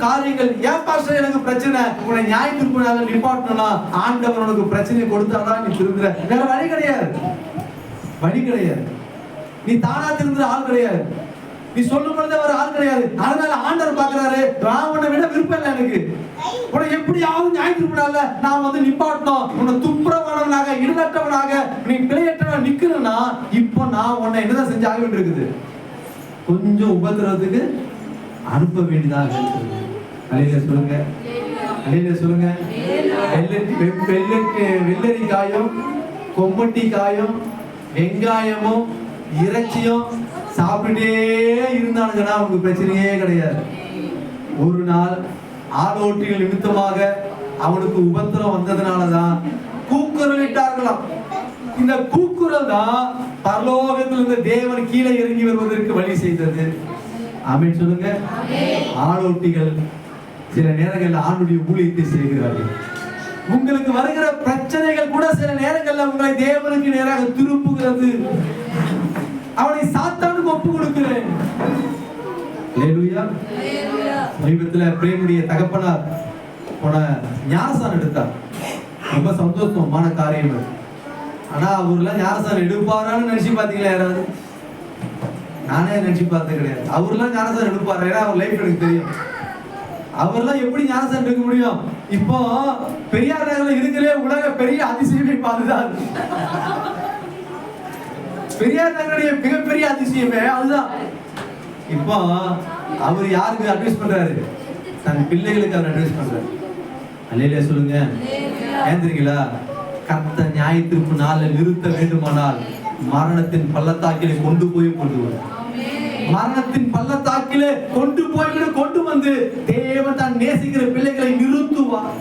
காரியங்கள் ஏன் பாஸ்டர் எனக்கு பிரச்சனை, உன்னை நியாய தீர்ப்புனால நிப்பாட்டணும்னா ஆண்டவர் உனக்கு பிரச்சனையை கொடுத்தாதான் நீ திருந்துற. வேற வழி கிடையாது, வழி கிடையாது. நீ தானா திருந்துற ஆள் கிடையாது, நீ சொல்லும் பொழுது அவர் ஆள் கிடையாது. அதனால ஆண்டவர் பாக்குறாரு, நான் உன்னை விட விருப்பம் இல்லை எனக்கு. உன்னை எப்படியாவது நியாய தீர்ப்புனால நான் வந்து நிப்பாட்டணும், உன்னை துப்புரவானவனாக இடனற்றவனாக நீ பிழையற்றவன் நிக்கணும்னா இப்போ நான் உன்னை என்னதான் செஞ்சு ஆக வேண்டியிருக்குது, கொஞ்சம் உபத்திரவத்துக்கு அனுப்ப வேண்டியதாக இருக்குது. அலையில சொல்லுங்க, அலையில சொல்லுங்க. வெள்ளரிக்காயும் கொம்மட்டிக்காயும் வெங்காயமும் இறைச்சியும் சாப்பிட்டே இருந்தானுங்கன்னா அவங்களுக்கு பிரச்சனையே கிடையாது. ஒரு நாள் ஆளோட்டிகள் நிமித்தமாக அவனுக்கு உபத்திரம் வந்ததுனாலதான் கூக்குரல் இட்டார்களாம். இந்த கூக்குரல் தான் பரலோகத்தில் இருந்த தேவன் கீழே இறங்கி வருவதற்கு வழி செய்தது. ஆமென் சொல்லுங்க. ஆளோட்டிகள் சில நேரங்களில் ஆண்டுடைய ஊழியத்தை செய்கிறார்கள். உங்களுக்கு வருகிற பிரச்சனைகள் கூட சில நேரங்களில் உங்களை தேவனுக்கு நேராக திருப்புகிறது. அவனை சாத்தானுக்கு ஒப்பு கொடுக்கிறேன். சமீபத்தில் பிரேமுடைய தகப்பனார் போன ஞானசான் எடுத்தார். ரொம்ப சந்தோஷமான காரியம். ஆனா அவர்லாம் ஞானசான் எடுப்பாரான்னு நினைச்சு பாத்தீங்களா? யாராவது? நானே நினைச்சு பார்த்தது கிடையாது. அவர்லாம் ஞானசான் எடுப்பாரு, ஏன்னா அவர் லைஃப் எனக்கு தெரியும். அவர்லாம் எப்படி ஞானசான் எடுக்க முடியும்? இப்போ பெரியார் நகர்ல இருக்கிறே உலக பெரிய அதிசயமே பாதுதான். பெரியார் நகருடைய மிகப்பெரிய அதிசயமே அதுதான். இப்போ அவர் யாருக்கு அட்வைஸ் பண்றாரு? தன் பிள்ளைகளுக்கு அவர் அட்வைஸ் பண்றாரு. அல்லேலூயா சொல்லுங்க. ஏன் தெரியுங்களா? கர்த்தர் நியாய தீர்ப்பு நாளில் நிறுத்த வேண்டுமானால் மரணத்தின் பள்ளத்தாக்கிலே கொண்டு வரும். மரணத்தின் பள்ளத்தாக்கிலே கொண்டு வந்து தேவன் தான் நேசிக்கிற பிள்ளைகளை நிறுத்துவார்.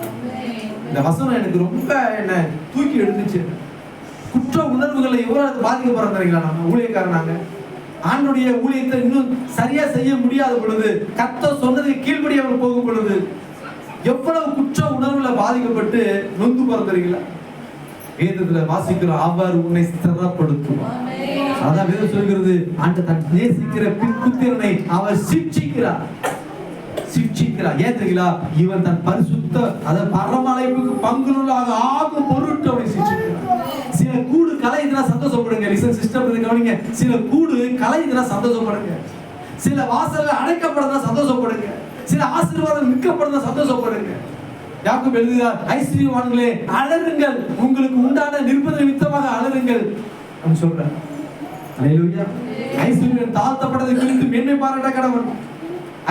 இந்த வசனம் எனக்கு ரொம்ப என்ன தூக்கி எடுத்துச்சு. குற்ற உணர்வுகளை எவ்வளவு பாதிக்கப்படுறீங்களா? நம்ம ஊழியக்காரனாங்க ஆண்டுடைய ஊழியத்தை இன்னும் சரியா செய்ய முடியாத பொழுது, கர்த்தர் சொன்னதுக்கு கீழ்ப்படியாமல் போகும் பொழுது எவ்வளவு குற்ற உணர்வுல பாதிக்கப்பட்டு நொந்து பிறந்தீங்களா? வேதத்துல வாசிக்கிறோம், அவர் உன்னை ஸ்திரப்படுத்துவார். அதான் வேதம் சொல்கிறது, அந்த தன் நேசிக்கிற புத்திரனை அவர் சிட்சிக்கிறார். ஏன் தெரியுங்களா? இவன் தன் பரிசுத்த அதாவது பரமழைப்புக்கு பங்குள்ளாக ஆகும் பொருட்டு அவனை சிட்சிக்கிறார். சில கூடு கலையுதுனா சந்தோஷப்படுங்க. லிசன் சிஸ்டம் கவனிங்க. சில கூடு கலையுதுனா சந்தோஷப்படுங்க. சில வாசல்கள் அடைக்கப்படுறதா சந்தோஷப்படுங்க. சில ஆசீர்வாதம் மிக்கப்படுறதா சந்தோஷப்படுங்க. யாக்கோபு எழுதுகிறார், ஐஸ்வரியவான்களே அலறுங்கள், உங்களுக்கு உண்டான நிர்பந்த நிமித்தமாக அலறுங்கள் அப்படின்னு சொல்றார். அல்லேலூயா. ஐஸ்வரியன் தாழ்த்தப்பட்டதை குறித்து மேன்மை பாராட்ட கடவன்.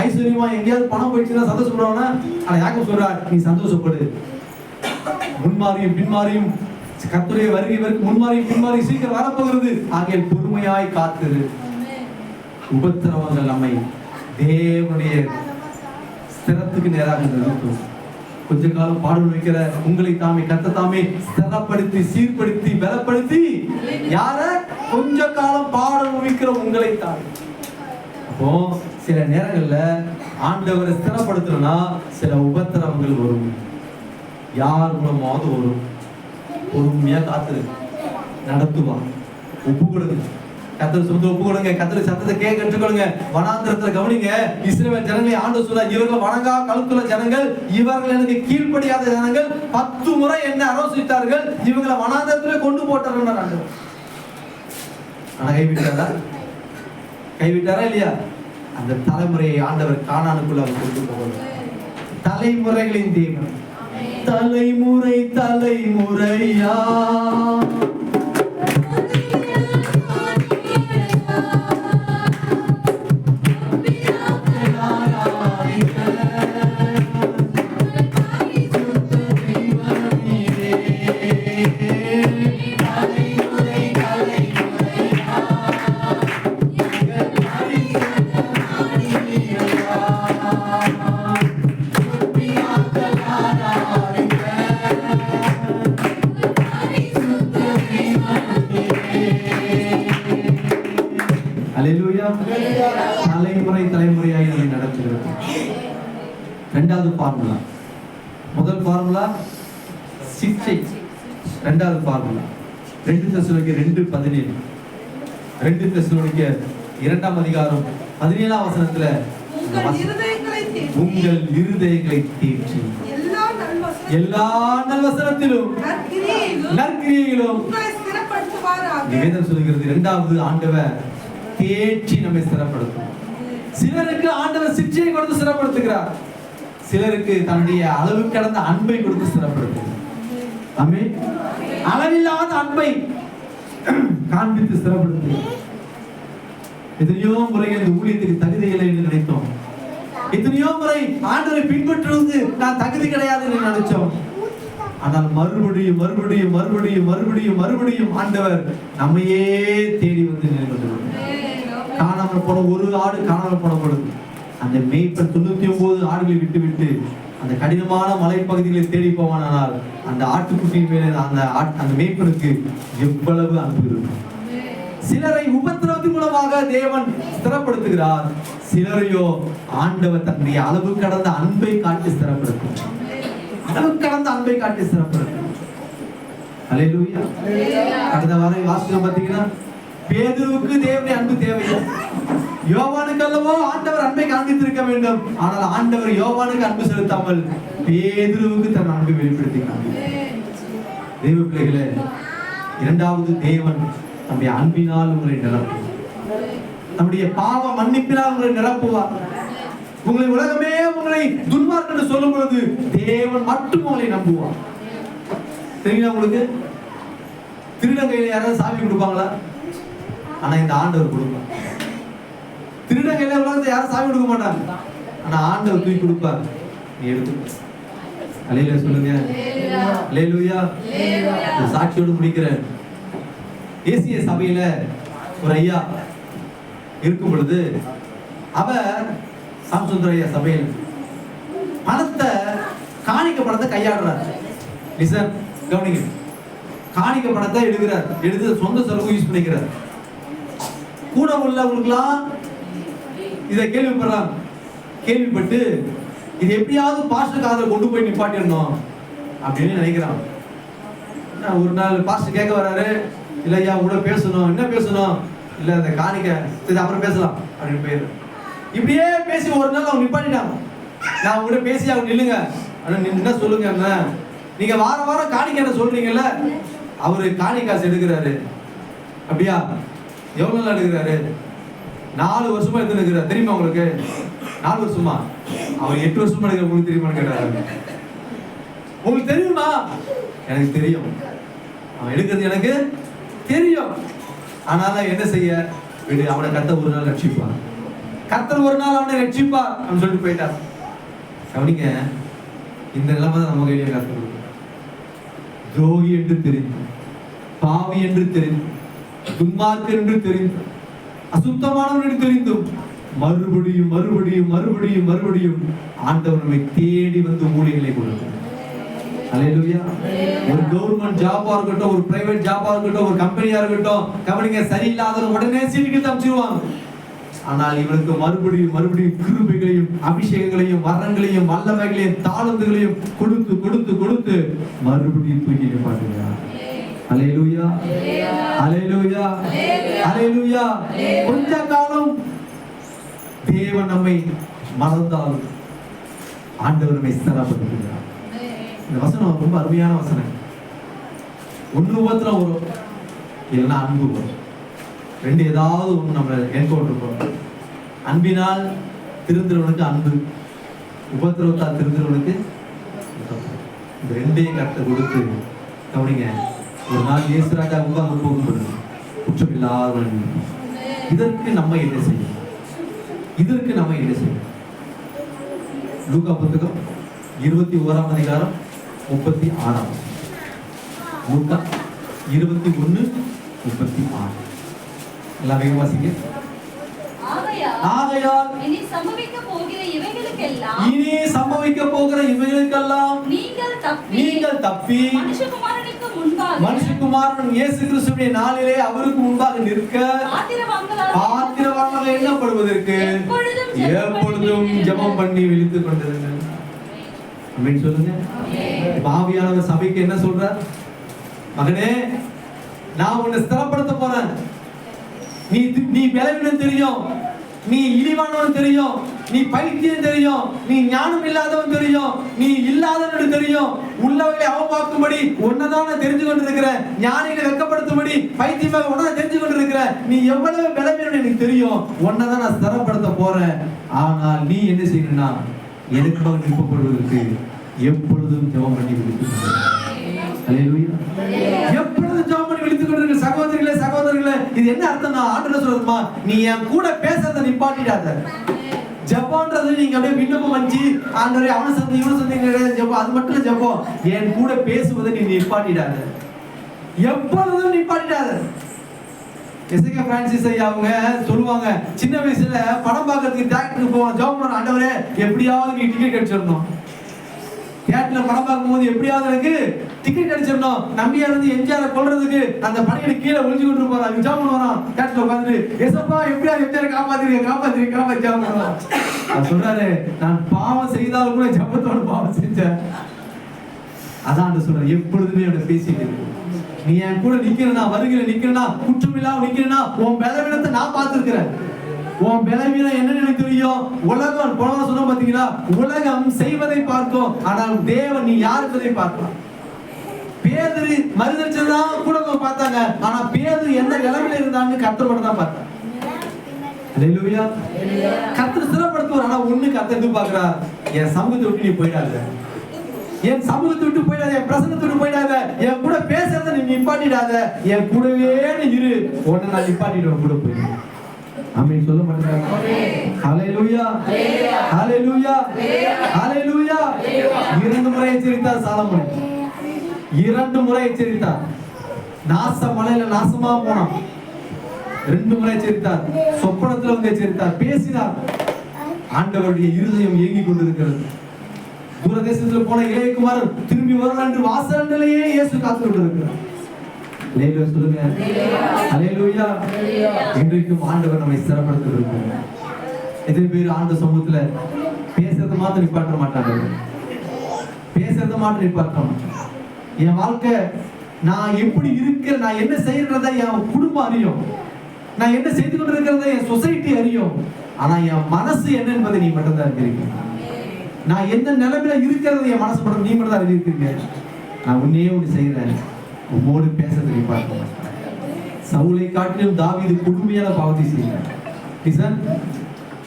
ஐஸ்வரியமா எங்கேயாவது பணம் போயிடுச்சுன்னா சந்தோஷப்படுவானா? ஆனா யாக்கோபு சொல்றார், நீ சந்தோஷப்படு. முன்மாறியும் பின்மாறியும் கர்த்தருடைய வருகைக்கு முன்மாறியும் பின்மாறியும் சீக்கிரம் வரப்போகிறது. ஆகையால் பொறுமையாய் காத்திரு. உபத்திரவங்கள் நம்மை தேவனுடைய ஸ்திரத்துக்கு நேராக நிறுத்தும். கொஞ்ச காலம் பாடல் வைக்கிற உங்களை தாமே கர்த்தர் தாமே ஸ்திரப்படுத்தி சீர்படுத்தி பலப்படுத்தி யார கொஞ்ச காலம் பாடல் வைக்கிற உங்களை தாமே. அப்போ சில நேரங்கள்ல ஆண்டவரை ஸ்திரப்படுத்தணும்னா சில உபத்திரவங்கள் வரும். யார் மூலமாவது வரும். பொறுமையா காத்துரு, நடத்துவான். ஒப்பு கொடுங்க. கர்த்தர் சொல்றது ஒப்பு கொடுங்க. கர்த்தர் சத்தத்தை கேட்க கற்றுக்கொள்ளுங்க. வனாந்திரத்துல கவனிங்க. இஸ்ரவேல் ஜனங்களை ஆண்டவர் சொல்றார், இவர்கள் வணங்கா கழுத்துள்ள ஜனங்கள், இவர்கள் எனக்கு கீழ்ப்படியாத ஜனங்கள், 10 முறை என்ன ஆலோசித்தார்கள், இவங்களை வனாந்திரத்திலே கொண்டு போட்டார்கள் ஆண்டவர். ஆனா கைவிட்டாரா இல்லையா? அந்த தலைமுறையை ஆண்டவர் கானானுக்குள்ள அவர் கொண்டு போவார். தலைமுறைகளின் தேவன். தலைமுறை தலைமுறையா அல்லேலூயா. தலைமுறை தலைமுறையாய் நம்மை நடத்துகிறது. இரண்டாவது ஃபார்முலா. முதல் ஃபார்முலா சிக்ஷை. இரண்டாவது ஃபார்முலா 2 தெசலோனிக்கேயர் 2:17. 2 தெசலோனிக்கேயர் 2ஆம் அதிகாரம் 17ஆம் வசனத்துல உங்கள் இருதயங்களை தேற்றி எல்லா நல்வசனத்திலும் நற்கிரியையிலும் வேதம் சொல்கிறது. இரண்டாவது ஆண்டவர் தேற்றி நம்மை ஸ்திரப்படுத்தும். சிலருக்கு ஆண்டவர் சிக்ஷையை கொடுத்து ஸ்திரப்படுத்துகிறார், சிலருக்கு தன்னுடைய அளவு கடந்த அன்பை கொடுத்து ஸ்திரப்படுத்துகிறார். ஆமென். அளவில்லாத அன்பை காண்பித்து ஸ்திரப்படுத்துகிறார். எத்தனையோ முறை இந்த ஊழியத்துக்கு தகுதி இல்லை என்று நினைத்தோம். எத்தனையோ முறை ஆண்டவரை பின்பற்றுவது நான் தகுதி கிடையாது என்று நினைச்சோம். ஆனால் மறுபடியும் மறுபடியும் மறுபடியும் மறுபடியும் மறுபடியும் ஆண்டவர் நம்மையே தேடி வந்து நிலைப்படுத்துவார். காணாமல் போன ஒரு ஆடு காணாமல் போன பொழுது அந்த மேய்ப்பன் 99 ஆடுகளை விட்டு விட்டு அந்த கடினமான மலைப்பகுதிகளை தேடி போவானால் அந்த ஆட்டுக்குட்டியின் மேலே அந்த மேய்ப்பனுக்கு எவ்வளவு அன்பு இருக்கும். சிலரை உபத்திரவத்தின் மூலமாக தேவன் ஸ்திரப்படுத்துகிறார், சிலரையோ ஆண்டவர் தன்னுடைய அளவு கடந்த அன்பை காட்டி ஸ்திரப்படுத்தும். அளவு கடந்த அன்பை காட்டி ஸ்திரப்படுத்தும். அல்லேலூயா. கடந்த வாரம் வாசிச்சோம் பார்த்தீங்கன்னா, பேதுருவுக்கு தேவனுடைய அன்பு தேவையில்லை, யோவானுக்கு அல்லவோ ஆண்டவர் அன்பை காண்பித்திருக்க வேண்டும். ஆனால் ஆண்டவர் யோவானுக்கு அன்பு செலுத்தாமல் பேதுருவுக்கு தன் அன்பை வெளிப்படுத்தினார். தேவ பிள்ளைகளே, இரண்டாவது தேவன் நம்முடைய அன்பினால் உங்களை நிரப்புவார். நம்முடைய பாவ மன்னிப்பினால் உங்களை நிரப்புவார். உங்களை உலகமே உங்களை துன்மார்க்கன் என்று சொல்லும் பொழுது தேவன் மட்டும் உங்களை நம்புவார். தெரியுமா உங்களுக்கு? திருடன் கையில யாராவது சாவி கொடுப்பாங்களா? ஆனா இந்த ஆண்டவர் கொடுப்பார். திருடன் கையில உலகத்தை யாரும் சாவி கொடுக்க மாட்டாங்க, ஆனா ஆண்டவர் தூக்கி கொடுப்பார். நீ எடுத்து அல்லேலூயா சொல்லுங்க. அல்லேலூயா. சாட்சியோடு முடிக்கிறேன். தேசிய சபையில ஒரு ஐயா இருக்கும் பொழுது அவர் சாம்சுந்தர ஐயா சபையில் பணத்தை காணிக்க பணத்தை கையாடுறார். லிசன், கவனிங்க. காணிக்க பணத்தை எடுக்கிறார், எடுத்து சொந்த செலவு யூஸ் பண்ணிக்கிறார். கூட உள்ளவங்களுக்குலாம் இதை கேள்விப்படுறாங்க. கேள்விப்பட்டு இது எப்படியாவது பாஸ்டர் காதுல கொண்டு போய் நிப்பாட்டிடணும் அப்படின்னு நினைக்கிறான். ஒரு நாள் பாஸ்டர் கேட்க வர்றாரு, இல்லையா உங்களோட பேசணும். என்ன பேசணும்? இல்லை அந்த காணிக்க, சரி அப்புறம் பேசலாம் அப்படின்னு போயிரு. இப்படியே பேசி ஒரு நாள் அவங்க நிப்பாட்டிட்டாங்க. நான் உங்கள்கிட்ட பேசி அவங்க நில்லுங்க, ஆனால் என்ன சொல்லுங்க, என்ன நீங்க வாரம் வாரம் காணிக்க என்ன சொல்றீங்கல்ல, அவரு காணி காசு எடுக்கிறாரு. அப்படியா? எவ்வளவு நாள் எடுக்கிறாரு? 4 வருஷமா எடுத்து எடுக்கிறார். தெரியுமா உங்களுக்கு? 4 வருஷமா? அவர் 8 வருஷமா எடுக்கிற உங்களுக்கு தெரியுமான்னு கேட்டாரு. உங்களுக்கு தெரியுமா? எனக்கு தெரியும், அவன் எடுக்கிறது எனக்கு தெரியும். ஆனால என்ன செய்ய, அவனை கர்த்தர் ஒரு நாள் ரட்சிப்பார், கர்த்தர் ஒரு நாள் அவனை ரட்சிப்பார் அப்படின்னு சொல்லிட்டு போயிட்டார். கவனிங்க, இந்த நிலைமை தான் நம்ம கையில கர்த்தர். துரோகி என்று தெரிந்து, பாவி என்று தெரிந்து, துன்மார்க்கன் என்று தெரிந்து, அசுத்தமானவன் என்று தெரிந்தும் மறுபடியும் மறுபடியும் மறுபடியும் மறுபடியும் ஆண்டவர் நம்மை தேடி வந்து ஊழியர்களை கொடுத்தார். அல்லேலூயா. ஒரு கவர்மெண்ட் ஜாபா இருக்கட்டும், ஒரு பிரைவேட் ஜாபா இருக்கட்டும், ஒரு கம்பெனியா இருக்கட்டும், கவனிங்க, சரியில்லாத உடனே சீட்டுக்கு அனுப்பிச்சிருவாங்க. ஆனால் இவனுக்கு மறுபடியும் மறுபடியும் கிருபைகளையும் அபிஷேகங்களையும் வரங்களையும் வல்லமைகளையும் தாளந்துகளையும் கொடுத்து கொடுத்து கொடுத்து மறுபடியும் தூக்கி நிப்பாட்டுகிறார். அல்லேலூயா, அல்லேலூயா, அல்லேலூயா. கொஞ்ச காலம் தேவன் நம்மை மறந்தால் ஆண்டவர் நம்மை ஸ்திரப்படுத்துகிறார். இந்த வசனம் ரொம்ப அருமையான வசனம். ஒன்று உபத்திரம் வரும், இல்லைன்னா அன்பு வரும். ரெண்டு ஏதாவது ஒன்று நம்ம என்கவுண்டர் பண்ணும். அன்பினால் திருந்துறவனுக்கு அன்பு, உபத்திரவத்தால் திருந்துறவனுக்கு இந்த ரெண்டையும் கட்ட கொடுத்து கவனிங்க. ஒரு நாள் இயேசுராஜா உட்கார்ந்து போகும்போது குற்றம் இல்லாதவன். இதற்கு நம்ம என்ன செய்யும்? இதற்கு நம்ம என்ன செய்யும்? லூக்கா புத்தகம் 21ஆம் அதிகாரம் 36. லூக்கா 21:36. எல்லாம் வேக வாசிங்க. ஆகையால் இனி சம்பவிக்க போகிற இவைகளுக்கெல்லாம் நீங்கள் தப்பி மனுஷகுமாரன் இயேசு கிறிஸ்துவின் நாளிலே அவருக்கு முன்பாக நிற்க பாத்திரவான்களாக எண்ணப்படுவதற்கு எப்பொழுதும் ஜெபம் பண்ணி விழித்துக் கொண்டிருங்கள். அப்படின்னு சொல்லுங்க. ஆவியானவர் சபைக்கு என்ன சொல்றார்? மகனே, நான் உன்னை ஸ்திரப்படுத்த போறேன். நீ பலவீனம் தெரியும், நீ இழிவானவன் தெரியும், நீ பைத்தியம் தெரியும், நீ ஞானம் இல்லாதவன் தெரியும், நீ இல்லாதவன் தெரியும். உள்ளவர்களை அவமாக்கும்படி உன்னதான் நான் தெரிஞ்சு கொண்டிருக்கிற, ஞானிகளை வெட்கப்படுத்தும்படி பைத்தியமாக உன்ன தெரிஞ்சு கொண்டிருக்கிற, நீ எவ்வளவு பலவீனம் எனக்கு தெரியும். உன்னதான் நான் ஸ்திரப்படுத்த போறேன். ஆனால் நீ என்ன செய்யணும்னா, எனக்காக நிற்பப்படுவதற்கு எப்பொழுதும் ஜெபம் பண்ணி விழித்துக் கொண்டிருக்க. அல்லேலூயா. எப்பொழுதும் ஜெபம் பண்ணி விழித்துக் கொண்டிருக்க. சகோதரிகளே, சகோதரிகளே, இது என்ன அர்த்தம்னா, ஆண்டவர் சொல்றதுமா, நீ என் கூட பேசுறத நிப்பாட்டிடாத. ஜெபம்ன்றது நீங்க அப்படியே விண்ணப்பம் வஞ்சி ஆண்டவரே அவன சந்தை இவன சந்தை ஜெபம், அது மட்டும் ஜெபம். என் கூட பேசுவதை நீ நிப்பாட்டிடாத, எப்பொழுதும் நிப்பாட்டிடாத. எஸ்கே பிரான்சிஸ் ஐயா அவங்க சொல்லுவாங்க, சின்ன வயசுல படம் பார்க்கறதுக்கு தியேட்டருக்கு போவோம், ஜெபம் பண்ண, ஆண்டவரே எப்படியாவது நீ டிக்கெட் கிடைச்சிடணும். தியேட்டர்ல படம் பார்க்கும்போது எப்படியாவது எனக்கு டிக்கெட் அடிச்சிடணும். நம்பியா இருந்து எம்ஜிஆர் கொல்றதுக்கு அந்த பணியில கீழே ஒளிஞ்சு கொண்டு போறாங்க. ஜெபம் பண்ணுவான் தியேட்டர்ல உட்கார்ந்து, ஏசப்பா எப்படியாவது எம்ஜிஆர் காப்பாத்திரி ஜெபம் பண்ணுவான். அவர் சொல்றாரு, நான் பாவம் செய்தாலும் கூட ஜெபத்தோட பாவம் செஞ்சேன். அதான் சொல்றேன், எப்பொழுதுமே அவனை பேசிட்டு இருக்கு. நீ என் கூட நிக்கிறனா, வருகிற நிக்கிறனா, குற்றமில்லாம நிக்கிறனா, உன் பலவீனத்தை நான் பார்த்திருக்கிறேன். உன் பலவீனம் என்னன்னு எனக்கு தெரியும். உலகம் போன சொன்ன பாத்தீங்களா, உலகம் செய்வதை பார்க்கும், ஆனால் தேவன் நீ யாருக்கதை பார்க்கலாம். பேதுரு மறுதளிச்சதான் கூட பார்த்தாங்க, ஆனா பேதுரு எந்த நிலைமையில இருந்தான்னு கர்த்தர் மட்டும் தான் பார்த்தாங்க. அல்லேலூயா. கர்த்தர் சிறப்படுத்துவார். ஆனா ஒண்ணு கர்த்தர் எதிர்பார்க்கிறார், என் சமூகத்தை விட்டு நீ போயிடாத, என் சமூகத்தை விட்டு போயிடாத, என் பிரசங்கத்தை விட்டு போயிடாத, என் கூட பேசுறத நீ நிப்பாட்டிடாத, என் கூடவே நீ இரு, உன்னை நான் நிப்பாட்டிடுவேன் கூட போய். ஆமென் சொல்ல மாட்டேங்க. ஹல்லேலூயா, ஹல்லேலூயா, ஹல்லேலூயா. 2 முறை எச்சரித்தார் சாலமோன், 2 முறை எச்சரித்தார். நாச மலையில நாசமா போனான். 2 முறை எச்சரித்தார். சொப்பனத்துல வந்து எச்சரித்தார், பேசினார். ஆண்டவருடைய இருதயம் ஏங்கிக் கொண்டிருக்கிறது. தூரதேசத்துல போன இளையகுமாரன் திரும்பி வருவான் என்று வாசல்லையே இயேசு காத்து கொண்டிருக்கிறார். அல்லேலூயா சொல்லுங்க. அல்லேலூயா. இன்றைக்கும் ஆண்டவர் நம்மை ஸ்திரப்படுத்துகிறார். எத்தனை பேர் ஆண்டு சமூகத்துல பேசுறது மாத்திரம் நிப்பாட்ட மாட்டாங்க, பேசுறது மாத்திரம் நிப்பாட்ட மாட்டாங்க. என் வாழ்க்கை நான் எப்படி இருக்கிற, நான் என்ன செய்யறத என் குடும்பம் அறியும், நான் என்ன செய்து கொண்டிருக்கிறத என் சொசைட்டி அறியும். ஆனா என் மனசு என்ன என்பதை நீ மட்டும் தான் அறிந்திருக்க. நான் எந்த நிலைமையில இருக்கிறது என் மனசு மட்டும் நீ மட்டும் தான் அறிந்திருக்கீங்க. நான் உன்னையே ஒன்று செய்யறேன், உம்மோடு பேசுறதை நீ பார்க்க. சவுலை காட்டிலும் தாவீது கொடுமையான பாவத்தை செய்தார்.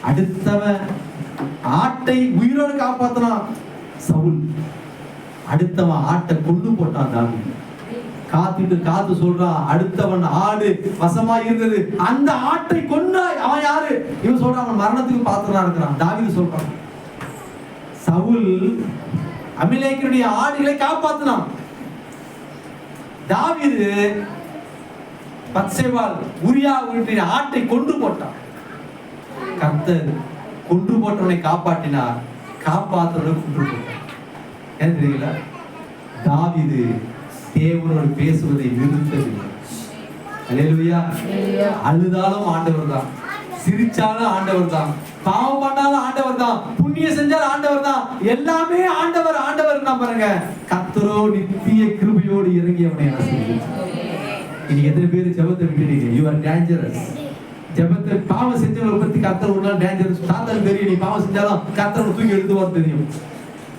அடுத்தவன் ஆட்டை உயிரோடு காப்பாத்தினான் சவுல், அடுத்தவன் ஆட்டை கொண்டு போட்டான் தாவீது. காத்து சொல்றான், அடுத்தவன் ஆடு வசமா இருந்தது, அந்த ஆட்டை கொண்டாய். அவன் யாரு? இவன் சொல்றான், அவன் மரணத்துக்கு பாத்திரனா இருக்கிறான். தாவீது சொல்றான், சவுல் அமிலேக்கினுடைய ஆடுகளை காப்பாத்தினான். தாவீது பத்சேபாள் உரியாவுடைய ஆட்டை கொண்டு போட்டான். கர்த்தர் கொண்டு போட்டவனை காப்பாற்றினார், காப்பாற்றவனை கொண்டு போட்டார். ஏன் தெரியல? தாவீது தேவனோடு பேசுவதை நிறுத்தவில்லை. அல்லேலூயா. அழுதாலும் ஆண்டவர் தான், சிரிச்சாலும் ஆண்டவர் தான், பாவம் பண்ணாலும் ஆண்டவர் தான், புண்ணியம் செஞ்சாலும் ஆண்டவர் தான், எல்லாமே ஆண்டவர். ஆண்டவர் தான் பாருங்க. கர்த்தரோ நித்திய கிருபையோடு இறங்கி அவனை ஆசீர்வதித்தார். இன்னைக்கு எத்தனை பேர் ஜெபத்தை விட்டுட்டீங்க? You are dangerous. ஜெபத்தை பாவம் செஞ்சவங்களை பத்தி கர்த்தர் ஒரு நாள் டேஞ்சரஸ். சாத்தான் தெரியும், நீ பாவம் செஞ்சாலும் கர்த்தர் தூக்கி எடுத்துவார் தெரியும்.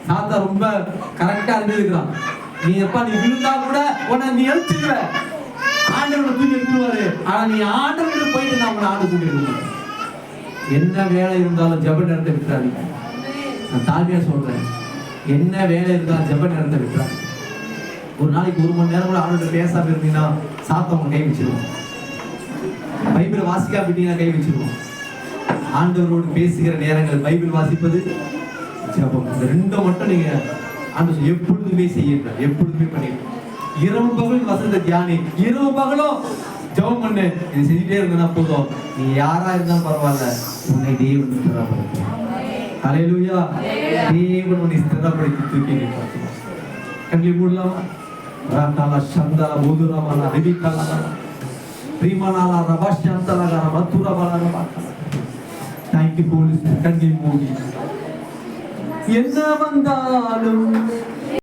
சாத்தான் ரொம்ப கரெக்டா இருந்திருக்கிறான். நீ எப்ப நீ விழுந்தா கூட உன்னை நீ எழுத்துக்கிற, ஆண்டவனை தூக்கி எடுத்துருவாரு. ஆனா நீ ஆண்டவனுக்கு போயிட்டு நான் உங்களை ஆண்டு தூக்கி எடுத்துருவேன். என்ன வேலை இருந்தாலும் ஜெப நேரத்தை விட்டுறாதீங்க. நான் தாழ்மையா சொல்றேன், என்ன வேலை இருந்தாலும் ஜெப நேரத்தை விட்டுறாங்க. ஒரு நாளைக்கு 1 மணி நேரம் கூட ஆண்டவர்கிட்ட பேசாம இருந்தீங்கன்னா சாத்தம் கை வச்சிருவோம். பைபிளை வாசிக்காம விட்டீங்கன்னா கை வச்சிருவோம். ஆண்டவரோடு பேசுகிற நேரங்கள் பைபிள் வாசிப்பது, ஜெபம், இந்த 2 மட்டும் நீங்க ஆண்டவர் எப்பொழுதுமே செய்யுங்க, எப்பொழுதுமே பண்ணிடுங்க. இரவு பகலும் வசந்த தியானி, இரவு பகலும் ஜெபம் பண்ணு. இது செஞ்சுட்டே இருந்தா போதும். நீ யாரா இருந்தாலும் பரவாயில்ல, உன்னை தேவன் ஸ்திரப்படுத்துவார். ஹல்லேலூயா. தேவன் உன்னை ஸ்திரப்படுத்தி தூக்கி நிறுத்துவார். கண்களை மூடலாமா? ராத்தாலா சந்தா போதுராமலா ரிபிகாலா ரீமானாலா ரபாஷந்தலா மத்துரா பலரா. Thank you police. கண்ணை மூடி என்ன வந்தாலும்